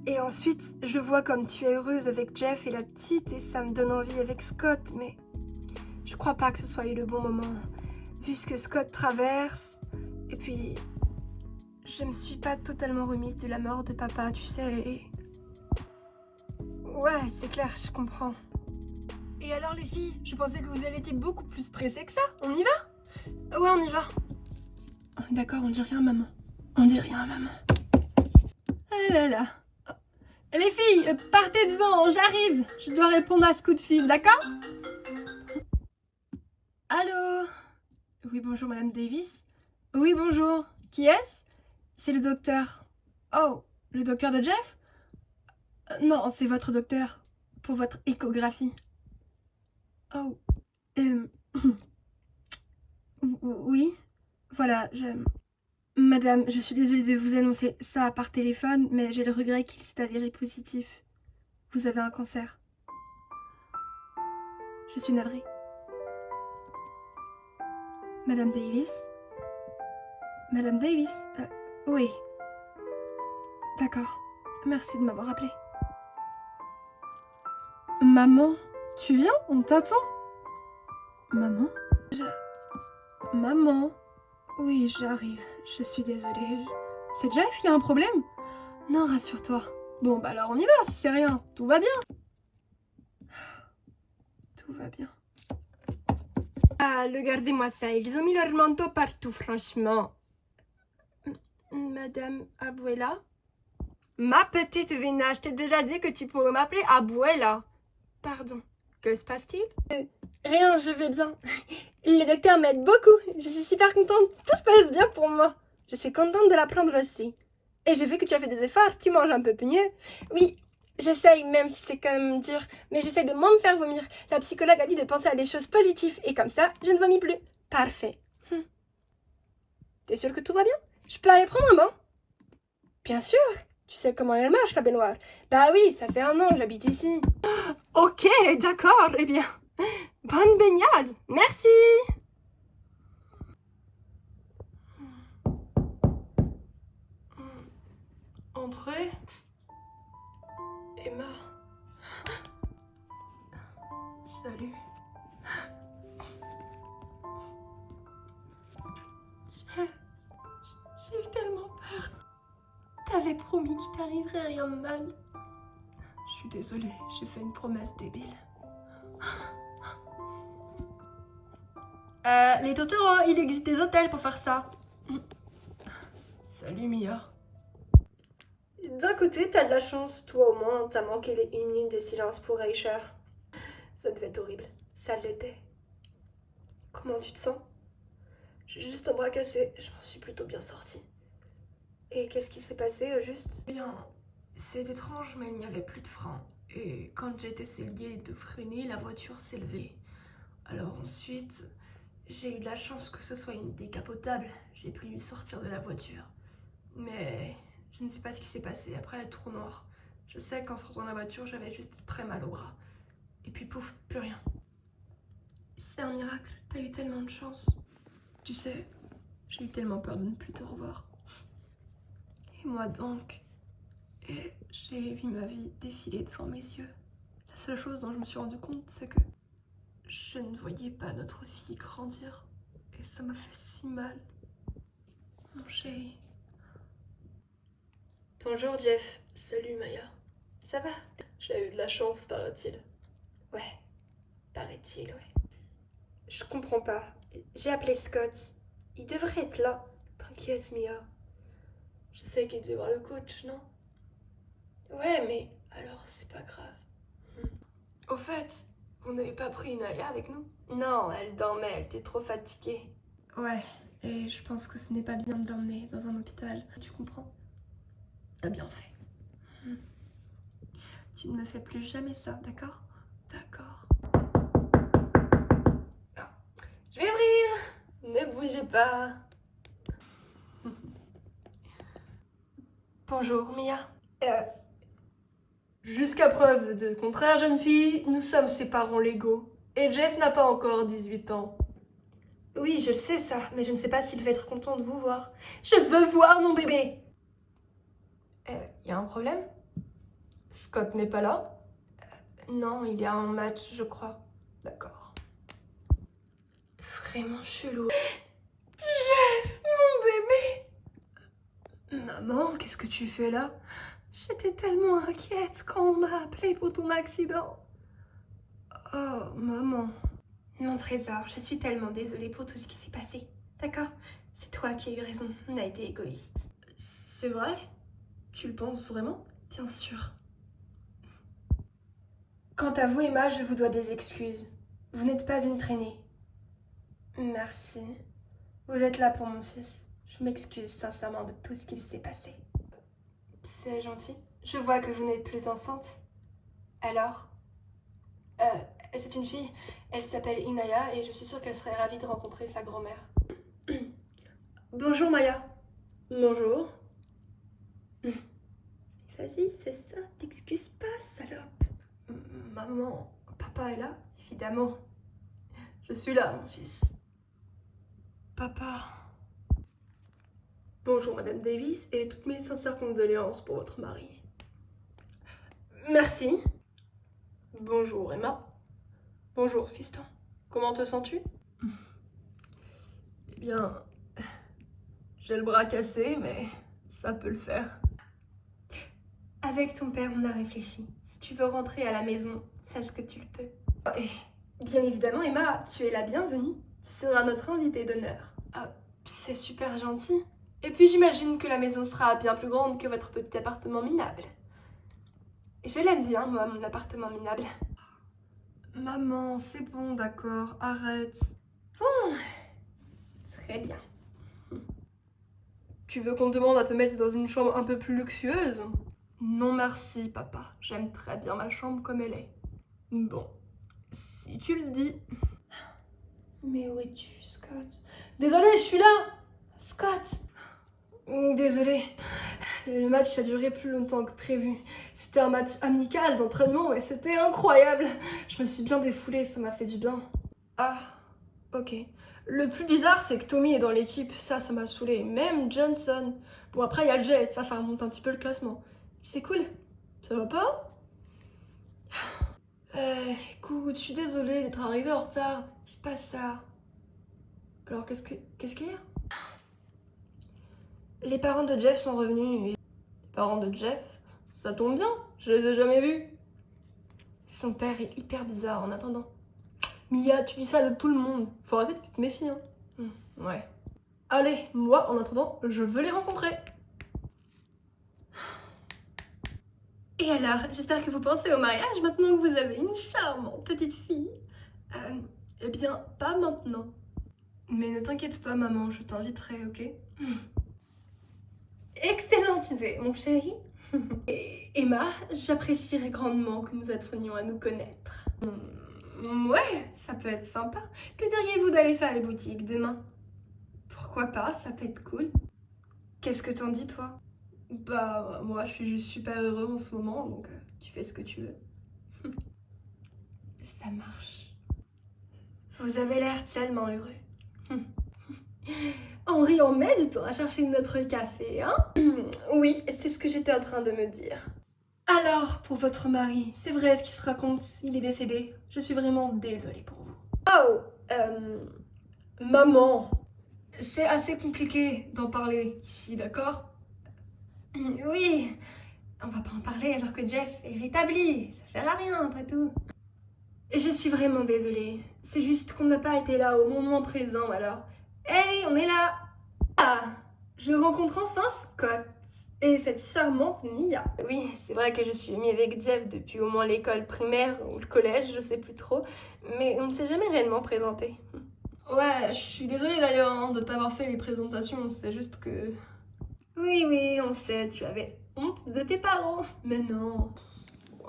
Et ensuite, je vois comme tu es heureuse avec Jeff et la petite et ça me donne envie avec Scott, mais Je crois pas que ce soit le bon moment. Vu ce que Scott traverse, et puis je me suis pas totalement remise de la mort de papa, tu sais. Ouais, c'est clair, je comprends. Et alors les filles, je pensais que vous alliez être beaucoup plus pressées que ça. On y va? Ouais, on y va. D'accord, on dit rien, maman. On dit rien, maman. Ah là là. Les filles, partez devant, j'arrive. Je dois répondre à ce coup de fil, d'accord? Allô? Oui, bonjour, Madame Davis. Oui, bonjour. Qui est-ce? C'est le docteur. Oh, le docteur de Jeff? Non, c'est votre docteur. Pour votre échographie. Oh. Oui. Voilà, Madame, je suis désolée de vous annoncer ça par téléphone, mais j'ai le regret qu'il s'est avéré positif. Vous avez un cancer. Je suis navrée. Madame Davis? Madame Davis? Oui. D'accord. Merci de m'avoir appelé. Maman, tu viens? On t'attend? Maman? Maman? Oui, j'arrive. Je suis désolée. C'est Jeff? Il y a un problème? Non, rassure-toi. Bon, bah alors on y va, si c'est rien. Tout va bien. Tout va bien. Ah, regardez-moi ça. Ils ont mis leur manteau partout, franchement. Madame Abuela? Ma petite Vena, je t'ai déjà dit que tu pourrais m'appeler Abuela. Pardon. Que se passe-t-il? Rien, je vais bien. Le docteur m'aide beaucoup. Je suis super contente. Tout se passe bien pour moi. Je suis contente de l'apprendre aussi. Et j'ai vu que tu as fait des efforts. Tu manges un peu mieux. Oui, j'essaye, même si c'est quand même dur. Mais j'essaye de moins me faire vomir. La psychologue a dit de penser à des choses positives. Et comme ça, je ne vomis plus. Parfait. T'es sûre que tout va bien? Je peux aller prendre un bain? Bien sûr. Tu sais comment elle marche, la baignoire? Bah oui, ça fait 1 an que j'habite ici. Ok, d'accord, eh bien. Bonne baignade, merci. Entrez. Emma. Salut. J'ai eu tellement peur. T'avais promis qu'il t'arriverait rien de mal. Je suis désolée, j'ai fait une promesse débile. Les Totoro, il existe des hôtels pour faire ça. Salut Mia. D'un côté, t'as de la chance, toi au moins, t'as manqué les 1 minute de silence pour Aisha. Ça devait être horrible, ça l'était. Comment tu te sens? J'ai juste un bras cassé, je m'en suis plutôt bien sortie. Et qu'est-ce qui s'est passé au juste? Bien, c'est étrange, mais il n'y avait plus de frein. Et quand j'ai essayé de freiner, la voiture s'est levée. Alors ensuite, j'ai eu de la chance que ce soit une décapotable. J'ai pu sortir de la voiture. Mais je ne sais pas ce qui s'est passé après le trou noir. Je sais qu'en sortant de la voiture, j'avais juste très mal au bras. Et puis pouf, plus rien. C'est un miracle, t'as eu tellement de chance. Tu sais, j'ai eu tellement peur de ne plus te revoir. Et moi donc, et j'ai vu ma vie défiler devant mes yeux. La seule chose dont je me suis rendu compte, c'est que je ne voyais pas notre fille grandir. Et ça m'a fait si mal. Mon chéri. Bonjour Jeff. Salut Maya. Ça va? J'ai eu de la chance, paraît-il. Ouais, paraît-il, ouais. Je comprends pas. J'ai appelé Scott. Il devrait être là. T'inquiète, Mia. Je sais qu'il devait voir le coach, non? Ouais, mais alors c'est pas grave. Au fait, vous n'avez pas pris Naya avec nous? Non, elle dormait, elle était trop fatiguée. Ouais, et je pense que ce n'est pas bien de l'emmener dans un hôpital. Tu comprends? T'as bien fait. Tu ne me fais plus jamais ça, d'accord? D'accord. Ah. Je vais ouvrir! Ne bougez pas. Bonjour, Mia. Jusqu'à preuve de contraire, jeune fille, nous sommes ses parents légaux. Et Jeff n'a pas encore 18 ans. Oui, je le sais ça, mais je ne sais pas s'il va être content de vous voir. Je veux voir mon bébé! Y a un problème? Scott n'est pas là? Non, il y a un match, je crois. D'accord. vraiment chelou. Petit Jeff, mon bébé. Maman, qu'est-ce que tu fais là? J'étais tellement inquiète quand on m'a appelé pour ton accident. Oh, maman. Mon trésor, je suis tellement désolée pour tout ce qui s'est passé. D'accord? C'est toi qui as eu raison, on a été égoïste. C'est vrai? Tu le penses vraiment? Bien sûr. Quant à vous, Emma, je vous dois des excuses. Vous n'êtes pas une traînée. Merci. Vous êtes là pour mon fils. Je m'excuse sincèrement de tout ce qu'il s'est passé. C'est gentil. Je vois que vous n'êtes plus enceinte. Alors? C'est une fille. Elle s'appelle Inaya et je suis sûre qu'elle serait ravie de rencontrer sa grand-mère. Bonjour Maya. Bonjour. Vas-y, c'est ça, t'excuses pas, salope. Maman, papa est là? Évidemment. Je suis là, mon fils. Papa. Bonjour Madame Davis et toutes mes sincères condoléances pour votre mari. Merci. Bonjour Emma. Bonjour fiston. Comment te sens-tu? Eh bien, j'ai le bras cassé, mais ça peut le faire. Avec ton père, on a réfléchi. Si tu veux rentrer à la maison, sache que tu le peux. Et bien évidemment, Emma, tu es la bienvenue. Tu seras notre invitée d'honneur. C'est super gentil. Et puis j'imagine que la maison sera bien plus grande que votre petit appartement minable. Je l'aime bien, moi, mon appartement minable. Maman, c'est bon, d'accord, arrête. Très bien. Tu veux qu'on te demande à te mettre dans une chambre un peu plus luxueuse? Non merci, papa. J'aime très bien ma chambre comme elle est. Bon, si tu le dis. Mais où es-tu, Scott? Désolée, je suis là. Scott! Désolée. Le match a duré plus longtemps que prévu. C'était un match amical d'entraînement et c'était incroyable. Je me suis bien défoulée, ça m'a fait du bien. Ah, ok. Le plus bizarre, c'est que Tommy est dans l'équipe. Ça m'a saoulée. Même Johnson. Bon, après, il y a Jet. Ça remonte un petit peu le classement. C'est cool. Ça va pas? Écoute, je suis désolée d'être arrivée en retard. C'est pas ça. Alors, qu'est-ce qu'il y a? Les parents de Jeff sont revenus. Les parents de Jeff? Ça tombe bien, je les ai jamais vus. Son père est hyper bizarre en attendant. Mia, tu dis ça de tout le monde. Faut arrêter que tu te méfies, hein. Ouais. Allez, moi, en attendant, je veux les rencontrer. Et alors, j'espère que vous pensez au mariage maintenant que vous avez une charmante petite fille. Eh bien, pas maintenant. Mais ne t'inquiète pas, maman, je t'inviterai, ok? Excellente idée, mon chéri. Et Emma, j'apprécierais grandement que nous apprenions à nous connaître. Ouais, ça peut être sympa. Que diriez-vous d'aller faire les boutiques demain? Pourquoi pas, ça peut être cool. Qu'est-ce que t'en dis, toi? Bah, moi, je suis juste super heureux en ce moment, donc tu fais ce que tu veux. Ça marche. Vous avez l'air tellement heureux. Henri, on met du temps à chercher notre café, hein? Oui, c'est ce que j'étais en train de me dire. Alors, pour votre mari, c'est vrai ce qui se raconte, il est décédé. Je suis vraiment désolée pour vous. Oh, maman, c'est assez compliqué d'en parler ici, d'accord? Oui, on va pas en parler alors que Jeff est rétabli. Ça sert à rien, après tout. Je suis vraiment désolée. C'est juste qu'on n'a pas été là au moment présent, alors... Hey, on est là! Ah, je rencontre enfin Scott et cette charmante Mia. Oui, c'est vrai que je suis amie avec Jeff depuis au moins l'école primaire ou le collège, je sais plus trop, mais on ne s'est jamais réellement présenté. Ouais, je suis désolée d'ailleurs hein, de ne pas avoir fait les présentations, c'est juste que... Oui, on sait, tu avais honte de tes parents. Mais non,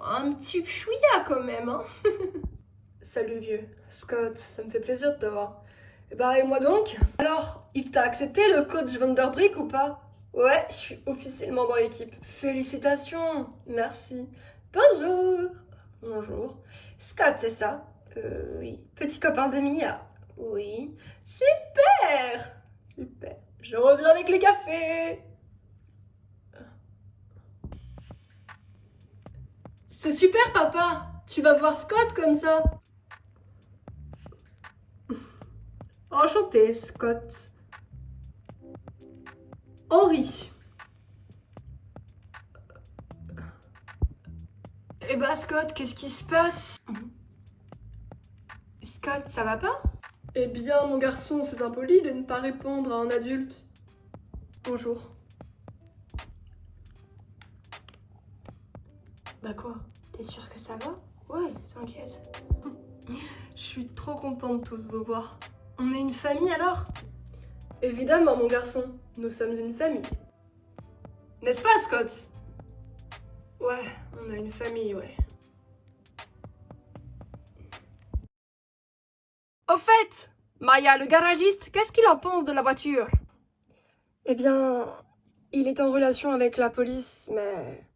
un petit chouïa quand même, hein. Salut vieux, Scott, ça me fait plaisir de te voir. Et bah et moi donc? Alors, il t'a accepté le coach Vanderbrick ou pas? Ouais, je suis officiellement dans l'équipe. Félicitations, merci. Bonjour. Bonjour. Scott, c'est ça? Oui. Petit copain de Mia? Oui. Super. Je reviens avec les cafés. C'est super papa. Tu vas voir Scott comme ça. Enchanté, Scott. Henri. Eh bah Scott, qu'est-ce qui se passe? Scott, ça va pas? Eh bien, mon garçon, c'est impoli de ne pas répondre à un adulte. Bonjour. Bah quoi? T'es sûr que ça va? Ouais, t'inquiète. Je suis trop contente de tous vous voir. On est une famille alors? Évidemment, mon garçon, nous sommes une famille. N'est-ce pas, Scott? Ouais, on a une famille, ouais. Au fait, Maya, le garagiste, qu'est-ce qu'il en pense de la voiture? Eh bien, il est en relation avec la police, mais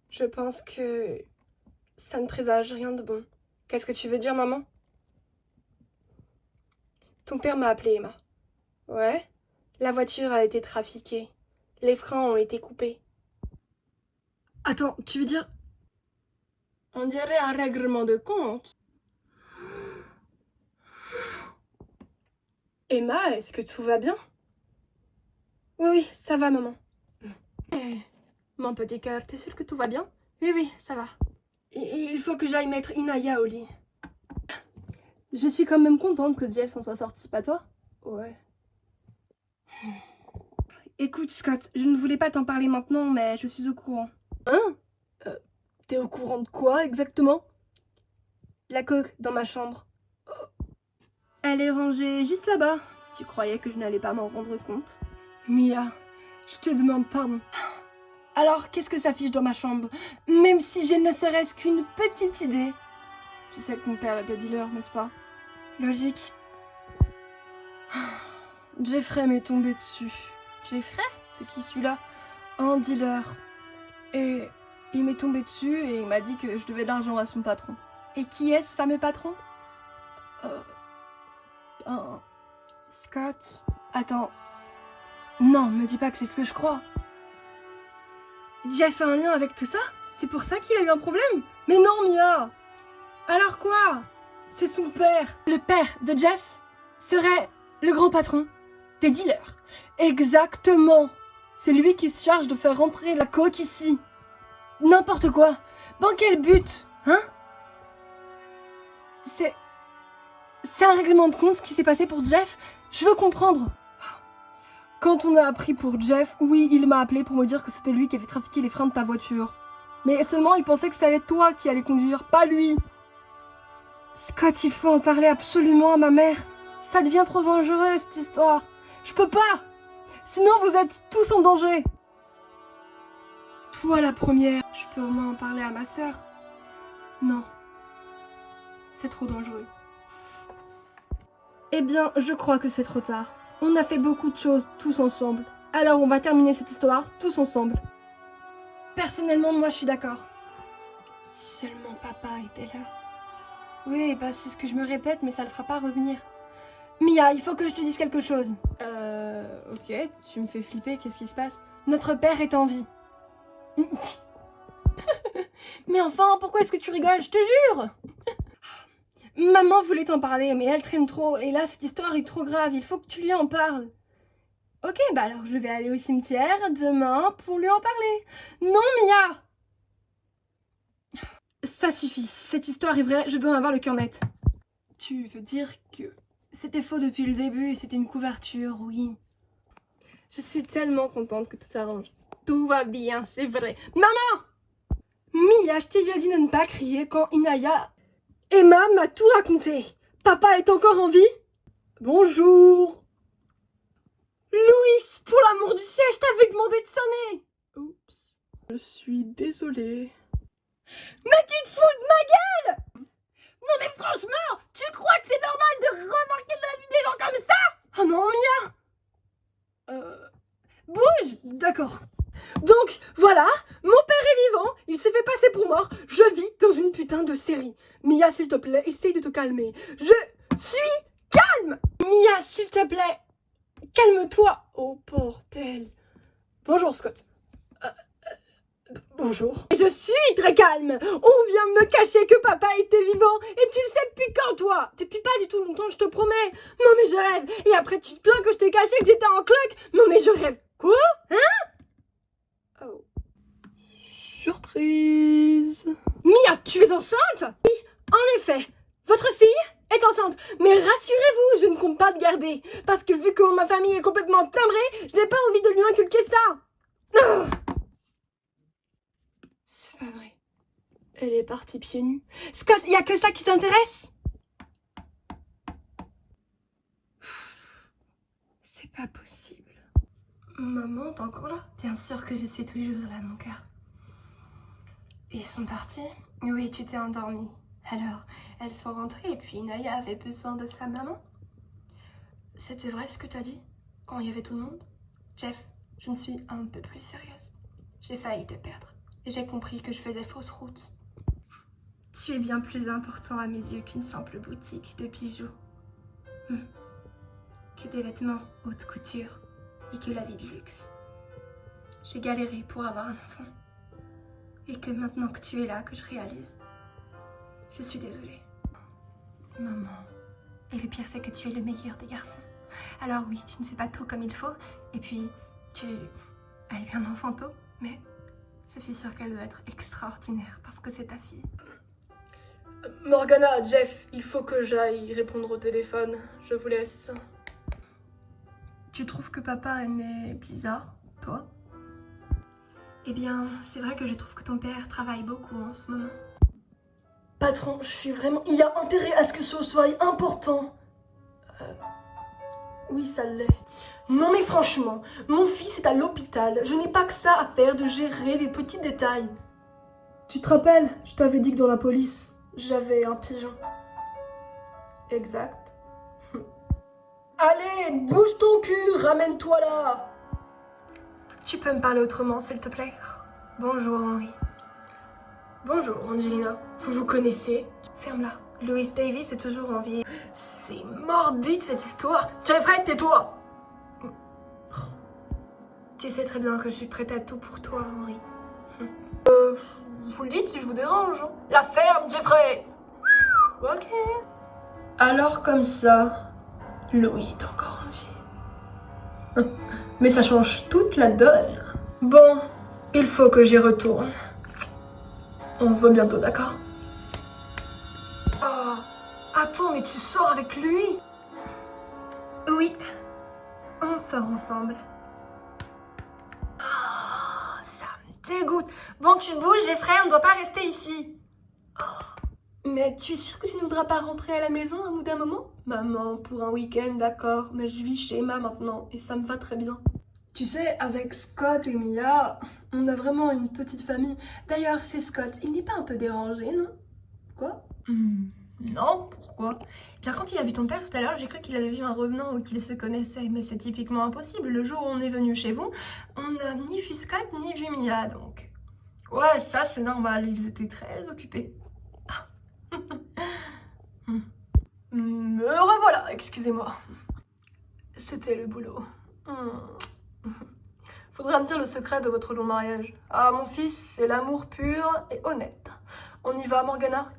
je pense que ça ne présage rien de bon. Qu'est-ce que tu veux dire, maman? Ton père m'a appelé, Emma. Ouais? La voiture a été trafiquée. Les freins ont été coupés. Attends, tu veux dire... On dirait un règlement de compte. Emma, est-ce que tout va bien? Oui, oui, ça va, maman. Mon petit cœur, t'es sûr que tout va bien? Oui, ça va. Il faut que j'aille mettre Inaya au lit. Je suis quand même contente que Jeff s'en soit sorti, pas toi? Ouais. Écoute, Scott, je ne voulais pas t'en parler maintenant, mais je suis au courant. Hein? T'es au courant de quoi, exactement? La coque dans ma chambre. Elle est rangée juste là-bas. Tu croyais que je n'allais pas m'en rendre compte? Mia, je te demande pardon. Alors, qu'est-ce que ça fiche dans ma chambre? Même si j'ai ne serait-ce qu'une petite idée. Tu sais que mon père était dealer, n'est-ce pas? Logique. Jeffrey m'est tombé dessus. Jeffrey? C'est qui celui-là? Un dealer. Et il m'est tombé dessus et il m'a dit que je devais de l'argent à son patron. Et qui est ce fameux patron? Scott? Attends. Non, me dis pas que c'est ce que je crois. Jeff a un lien avec tout ça? C'est pour ça qu'il a eu un problème? Mais non, Mia! Alors quoi? C'est son père. Le père de Jeff serait le grand patron des dealers. Exactement. C'est lui qui se charge de faire rentrer la coke ici. N'importe quoi. Dans quel but? Hein? C'est un règlement de compte ce qui s'est passé pour Jeff. Je veux comprendre. Quand on a appris pour Jeff, oui, il m'a appelé pour me dire que c'était lui qui avait trafiqué les freins de ta voiture. Mais seulement il pensait que ça allait être toi qui allais conduire, pas lui. Scott, il faut en parler absolument à ma mère. Ça devient trop dangereux cette histoire. Je peux pas. Sinon vous êtes tous en danger. Toi la première. Je peux au moins en parler à ma sœur. Non. C'est trop dangereux. Eh bien, je crois que c'est trop tard. On a fait beaucoup de choses tous ensemble. Alors on va terminer cette histoire tous ensemble. Personnellement, moi je suis d'accord. Si seulement papa était là. Oui, bah c'est ce que je me répète, mais ça le fera pas revenir. Mia, il faut que je te dise quelque chose. Ok, tu me fais flipper, qu'est-ce qui se passe? Notre père est en vie. Mais enfin, pourquoi est-ce que tu rigoles? Je te jure! Maman voulait t'en parler, mais elle traîne trop, et là cette histoire est trop grave, il faut que tu lui en parles. Ok, bah alors je vais aller au cimetière demain pour lui en parler. Non, Mia! Ça suffit, cette histoire est vraie, je dois en avoir le cœur net. Tu veux dire que c'était faux depuis le début et c'était une couverture, oui. Je suis tellement contente que tout s'arrange. Tout va bien, c'est vrai. Maman! Mia, je t'ai déjà dit de ne pas crier quand Inaya... Emma m'a tout raconté. Papa est encore en vie? Bonjour. Louis, pour l'amour du ciel, je t'avais demandé de sonner. Oups. Je suis désolée. Mais tu te fous de ma gueule! Non mais franchement, tu crois que c'est normal de remarquer dans la vie des gens comme ça? Oh non, Mia! Bouge! D'accord. Donc, voilà, mon père est vivant, il s'est fait passer pour mort, je vis dans une putain de série. Mia, s'il te plaît, essaye de te calmer. Je suis calme! Mia, s'il te plaît, calme-toi. Oh, bordel. Bonjour, Scott. Bonjour. Je suis très calme. On vient de me cacher que papa était vivant. Et tu le sais depuis quand, toi? Depuis pas du tout longtemps, je te promets. Non mais je rêve. Et après tu te plains que je t'ai caché que j'étais en cloque. Non mais je rêve. Quoi? Hein? Oh. Surprise. Mia, tu es enceinte? Oui, en effet. Votre fille est enceinte. Mais rassurez-vous, je ne compte pas le garder. Parce que vu que ma famille est complètement timbrée, je n'ai pas envie de lui inculquer ça. Oh. C'est pas vrai. Elle est partie pieds nus. Scott, y a que ça qui t'intéresse? C'est pas possible. Maman, t'es encore là? Bien sûr que je suis toujours là, mon cœur. Ils sont partis? Oui, tu t'es endormie. Alors, elles sont rentrées et puis Naya avait besoin de sa maman. C'était vrai ce que t'as dit? Quand il y avait tout le monde? Jeff, je ne suis un peu plus sérieuse. J'ai failli te perdre. Et j'ai compris que je faisais fausse route. Tu es bien plus important à mes yeux qu'une simple boutique de bijoux. Que des vêtements haute couture et que la vie de luxe. J'ai galéré pour avoir un enfant. Et que maintenant que tu es là, que je réalise. Je suis désolée. Maman. Et le pire, c'est que tu es le meilleur des garçons. Alors oui, tu ne fais pas tout comme il faut. Et puis, tu as eu un enfant tôt. Mais je suis sûre qu'elle doit être extraordinaire parce que c'est ta fille. Morgana, Jeff, il faut que j'aille répondre au téléphone. Je vous laisse. Tu trouves que papa est né bizarre, toi? Eh bien, c'est vrai que je trouve que ton père travaille beaucoup en ce moment. Patron, je suis vraiment... Il y a intérêt à ce que ce soit important. Oui, ça l'est. Non mais franchement, mon fils est à l'hôpital. Je n'ai pas que ça à faire de gérer des petits détails. Tu te rappelles, je t'avais dit que dans la police, j'avais un pigeon. Exact. Allez, bouge ton cul, ramène-toi là. Tu peux me parler autrement, s'il te plaît? Bonjour, Henry. Bonjour, Angelina. Vous vous connaissez? Ferme-la. Louis Davis est toujours en vie. C'est morbide, cette histoire. Jeffrey, tais-toi. Tu sais très bien que je suis prête à tout pour toi, Henry. Vous le dites si je vous dérange. La ferme, Jeffrey. Ok. Alors comme ça, Louis est encore en vie. Mais ça change toute la donne. Bon, il faut que j'y retourne. On se voit bientôt, d'accord? Oh, attends, mais tu sors avec lui? Oui, on sort ensemble. Oh, ça me dégoûte. Bon, tu bouges, Jeffrey, on ne doit pas rester ici. Oh. Mais tu es sûre que tu ne voudras pas rentrer à la maison un bout d'un moment? Maman, pour un week-end, d'accord, mais je vis chez Emma maintenant et ça me va très bien. Tu sais, avec Scott et Mia, on a vraiment une petite famille. D'ailleurs, c'est Scott, il n'est pas un peu dérangé, non? Quoi? Non, pourquoi? Bien, quand il a vu ton père tout à l'heure, j'ai cru qu'il avait vu un revenant ou qu'il se connaissait, mais c'est typiquement impossible. Le jour où on est venu chez vous, on n'a ni vu Scott ni vu Mia, donc... Ouais, ça c'est normal, ils étaient très occupés. Me revoilà, excusez-moi. C'était le boulot. Faudrait me dire le secret de votre long mariage. Ah, mon fils, c'est l'amour pur et honnête. On y va, Morgana?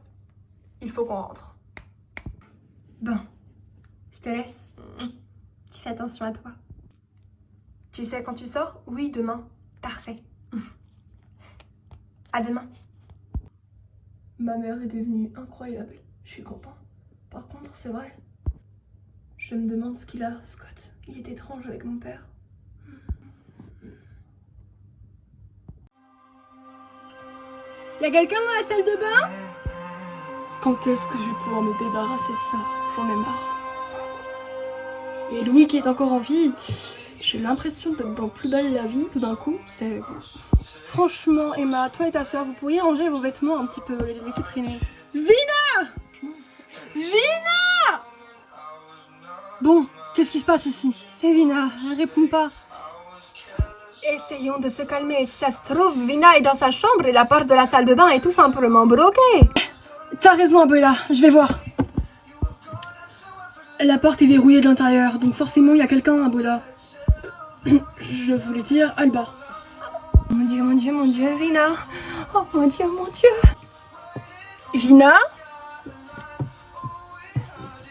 Il faut qu'on rentre. Bon, je te laisse. Tu fais attention à toi. Tu sais quand tu sors? Oui, demain. Parfait. À demain. Ma mère est devenue incroyable, je suis content. Par contre, c'est vrai, je me demande ce qu'il a, Scott. Il est étrange avec mon père. Y a quelqu'un dans la salle de bain? Quand est-ce que je vais pouvoir me débarrasser de ça? J'en ai marre. Et Louis qui est encore en vie, j'ai l'impression d'être dans Plus belle la vie tout d'un coup, c'est... Franchement, Emma, toi et ta soeur, vous pourriez ranger vos vêtements un petit peu, les laisser traîner. Vina! Vina! Bon, qu'est-ce qui se passe ici? C'est Vina, elle répond pas. Essayons de se calmer. Si ça se trouve, Vina est dans sa chambre et la porte de la salle de bain est tout simplement bloquée. T'as raison, Abuela, je vais voir. La porte est verrouillée de l'intérieur, donc forcément il y a quelqu'un, Abuela. Je voulais dire Alba. Mon Dieu, Vina. Oh, mon Dieu. Vina?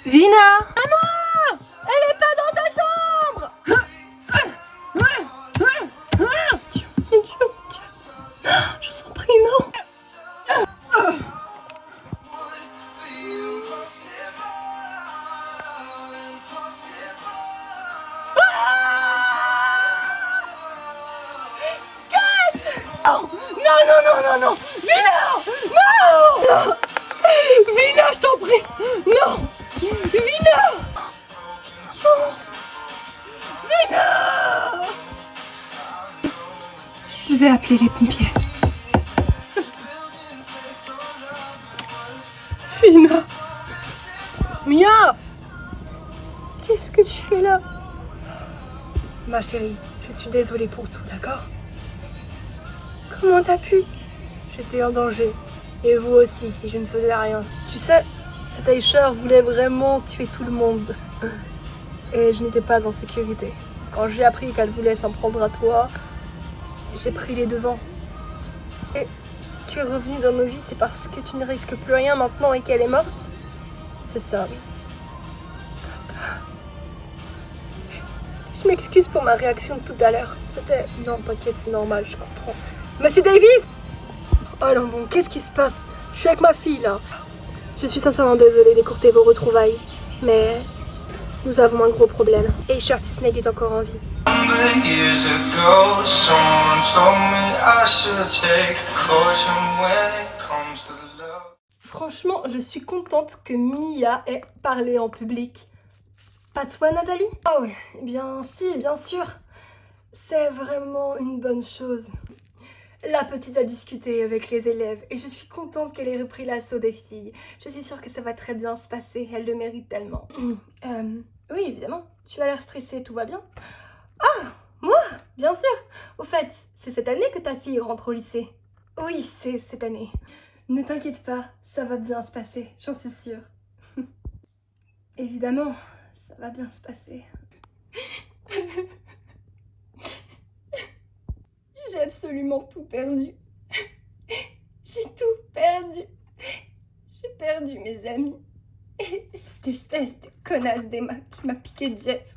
Vina? Maman! Elle est pas dans sa chambre! Mon Dieu. Je vous en prie, non. Non! Vina! Non! Vina, je t'en prie! Non! Vina! Vina! Je vais appeler les pompiers. Vina. Mia. Qu'est-ce que tu fais là? Ma chérie, je suis désolée pour tout, d'accord? Comment t'as pu? J'étais en danger. Et vous aussi, si je ne faisais rien. Tu sais, cette Aisha voulait vraiment tuer tout le monde. Et je n'étais pas en sécurité. Quand j'ai appris qu'elle voulait s'en prendre à toi, j'ai pris les devants. Et si tu es revenu dans nos vies, c'est parce que tu ne risques plus rien maintenant et qu'elle est morte? C'est ça, oui. Je m'excuse pour ma réaction de tout à l'heure. C'était... Non, t'inquiète, c'est normal, je comprends. Monsieur Davis! Oh non, bon, qu'est-ce qui se passe? Je suis avec ma fille, là. Je suis sincèrement désolée d'écourter vos retrouvailles, mais nous avons un gros problème. Et Shorty Snake est encore en vie. Years ago, someone told me I should take caution when it comes to love. Franchement, je suis contente que Mia ait parlé en public. Pas toi, Nathalie? Oh oui, eh bien si, bien sûr. C'est vraiment une bonne chose. La petite a discuté avec les élèves et je suis contente qu'elle ait repris l'assaut des filles. Je suis sûre que ça va très bien se passer, elle le mérite tellement. Oui, évidemment. Tu as l'air stressée, tout va bien? Ah, moi? Bien sûr. Au fait, c'est cette année que ta fille rentre au lycée? Oui, c'est cette année. Ne t'inquiète pas, ça va bien se passer, j'en suis sûre. Évidemment, ça va bien se passer. J'ai absolument tout perdu. J'ai tout perdu. J'ai perdu mes amis. Et cette espèce de connasse d'Emma qui m'a piqué Jeff.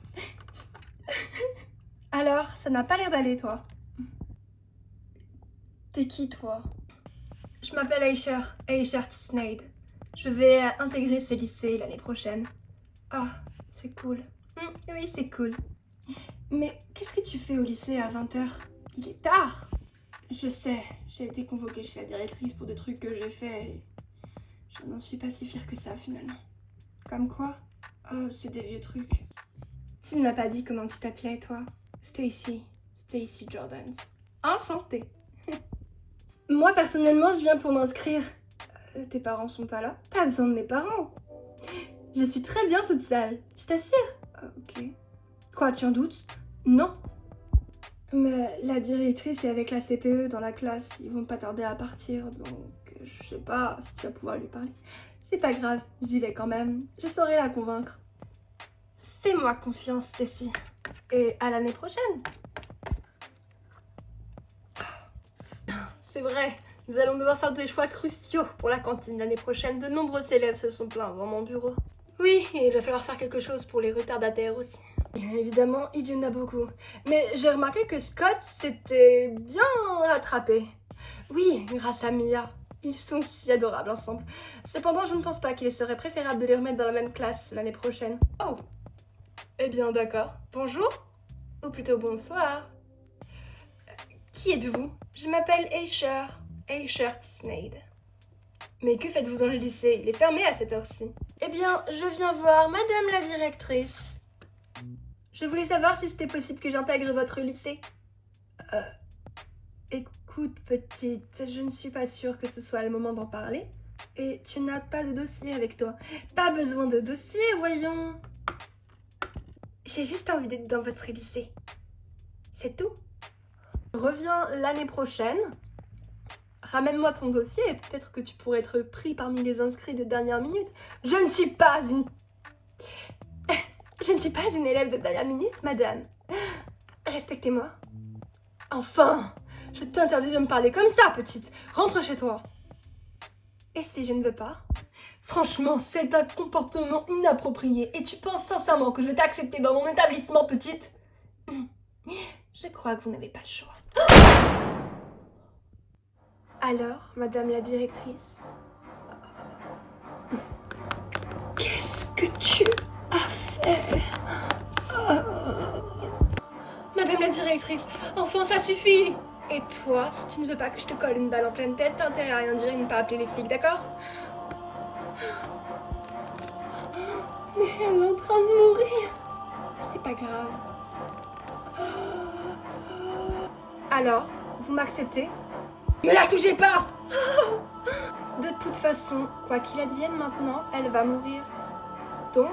Alors, ça n'a pas l'air d'aller, toi? T'es qui, toi? Je m'appelle Aisha Snade. Je vais intégrer ce lycée l'année prochaine. Ah, c'est cool. Oui, c'est cool. Mais qu'est-ce que tu fais au lycée à 20h? Il est tard. Je sais, j'ai été convoquée chez la directrice pour des trucs que j'ai faits et je n'en suis pas si fière que ça finalement. Comme quoi? Oh, c'est des vieux trucs. Tu ne m'as pas dit comment tu t'appelais, toi? Stacy Jordans. Enchantée. Moi, personnellement, je viens pour m'inscrire. Tes parents sont pas là? Pas besoin de mes parents. Je suis très bien toute seule, je t'assure. Ok. Quoi, tu en doutes? Non. Mais la directrice est avec la CPE dans la classe, ils vont pas tarder à partir, donc je sais pas si tu vas pouvoir lui parler. C'est pas grave, j'y vais quand même, je saurai la convaincre. Fais-moi confiance, Stacy. Et à l'année prochaine. C'est vrai, nous allons devoir faire des choix cruciaux pour la cantine l'année prochaine. De nombreux élèves se sont plaints dans mon bureau. Oui, et il va falloir faire quelque chose pour les retardataires aussi. Bien évidemment, il y en a beaucoup. Mais j'ai remarqué que Scott s'était bien rattrapé. Oui, grâce à Mia. Ils sont si adorables ensemble. Cependant, je ne pense pas qu'il serait préférable de les remettre dans la même classe l'année prochaine. Oh. Eh bien, d'accord. Bonjour. Ou plutôt bonsoir. Qui êtes-vous? Je m'appelle Aisha Snade. Mais que faites-vous dans le lycée? Il est fermé à cette heure-ci. Eh bien, je viens voir Madame la directrice. Je voulais savoir si c'était possible que j'intègre votre lycée. Écoute, petite, je ne suis pas sûre que ce soit le moment d'en parler. Et tu n'as pas de dossier avec toi. Pas besoin de dossier, voyons. J'ai juste envie d'être dans votre lycée. C'est tout. Reviens l'année prochaine. Ramène-moi ton dossier et peut-être que tu pourrais être pris parmi les inscrits de dernière minute. Je ne suis pas une élève de dernière minute, madame. Respectez-moi. Enfin, Je t'interdis de me parler comme ça, petite. Rentre chez toi. Et si je ne veux pas? Franchement, c'est un comportement inapproprié. Et tu penses sincèrement que je vais t'accepter dans mon établissement, petite? Je crois que vous n'avez pas le choix. Alors, madame la directrice, qu'est-ce que tu as fait? Madame la directrice, enfin ça suffit! Et toi, si tu ne veux pas que je te colle une balle en pleine tête, t'as intérêt à rien dire et ne pas appeler les flics, d'accord? Mais elle est en train de mourir! C'est pas grave. Alors, vous m'acceptez? Ne la touchez pas! De toute façon, quoi qu'il advienne maintenant, elle va mourir. Donc,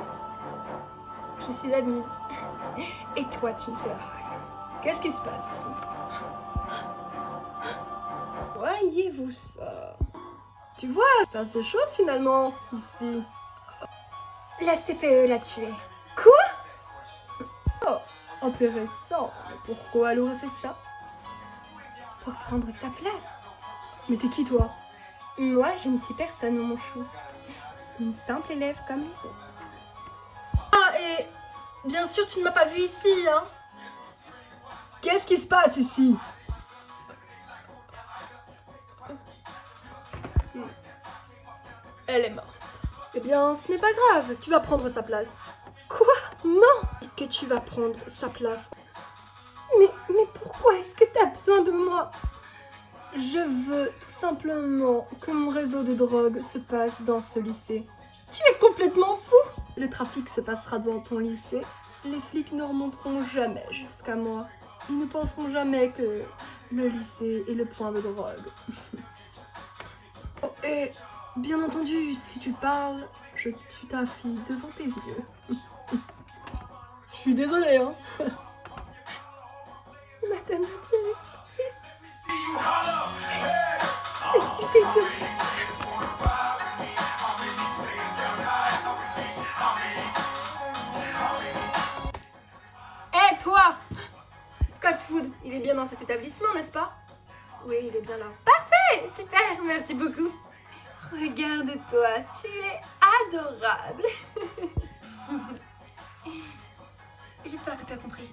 je suis admise. Et toi, tu ne fais rien. Qu'est-ce qui se passe ici? Voyez-vous ça? Tu vois, il se passe des choses finalement, ici. La CPE l'a tué. Quoi? Oh, intéressant. Mais pourquoi elle aurait fait ça? Pour prendre sa place. Mais t'es qui, toi? Moi, je ne suis personne, mon chou. Une simple élève comme les autres. Ah, et bien sûr, tu ne m'as pas vue ici, hein? Qu'est-ce qui se passe ici? Elle est morte. Eh bien, ce n'est pas grave, tu vas prendre sa place. Quoi? Non! Que tu vas prendre sa place. Mais pourquoi est-ce que tu as besoin de moi? Je veux tout simplement que mon réseau de drogue se passe dans ce lycée. Tu es complètement fou! Le trafic se passera dans ton lycée. Les flics ne remonteront jamais jusqu'à moi. Ils ne penseront jamais que le lycée est le point de drogue. Oh, et bien entendu, si tu parles, je tue ta fille devant tes yeux. Je suis désolée, hein. Madame la directrice. Je suis désolée. Hé, toi! Scottwood, il est bien dans cet établissement, n'est-ce pas? Oui, il est bien là. Parfait! Super, merci beaucoup. Regarde-toi, tu es adorable. J'espère que tu as compris.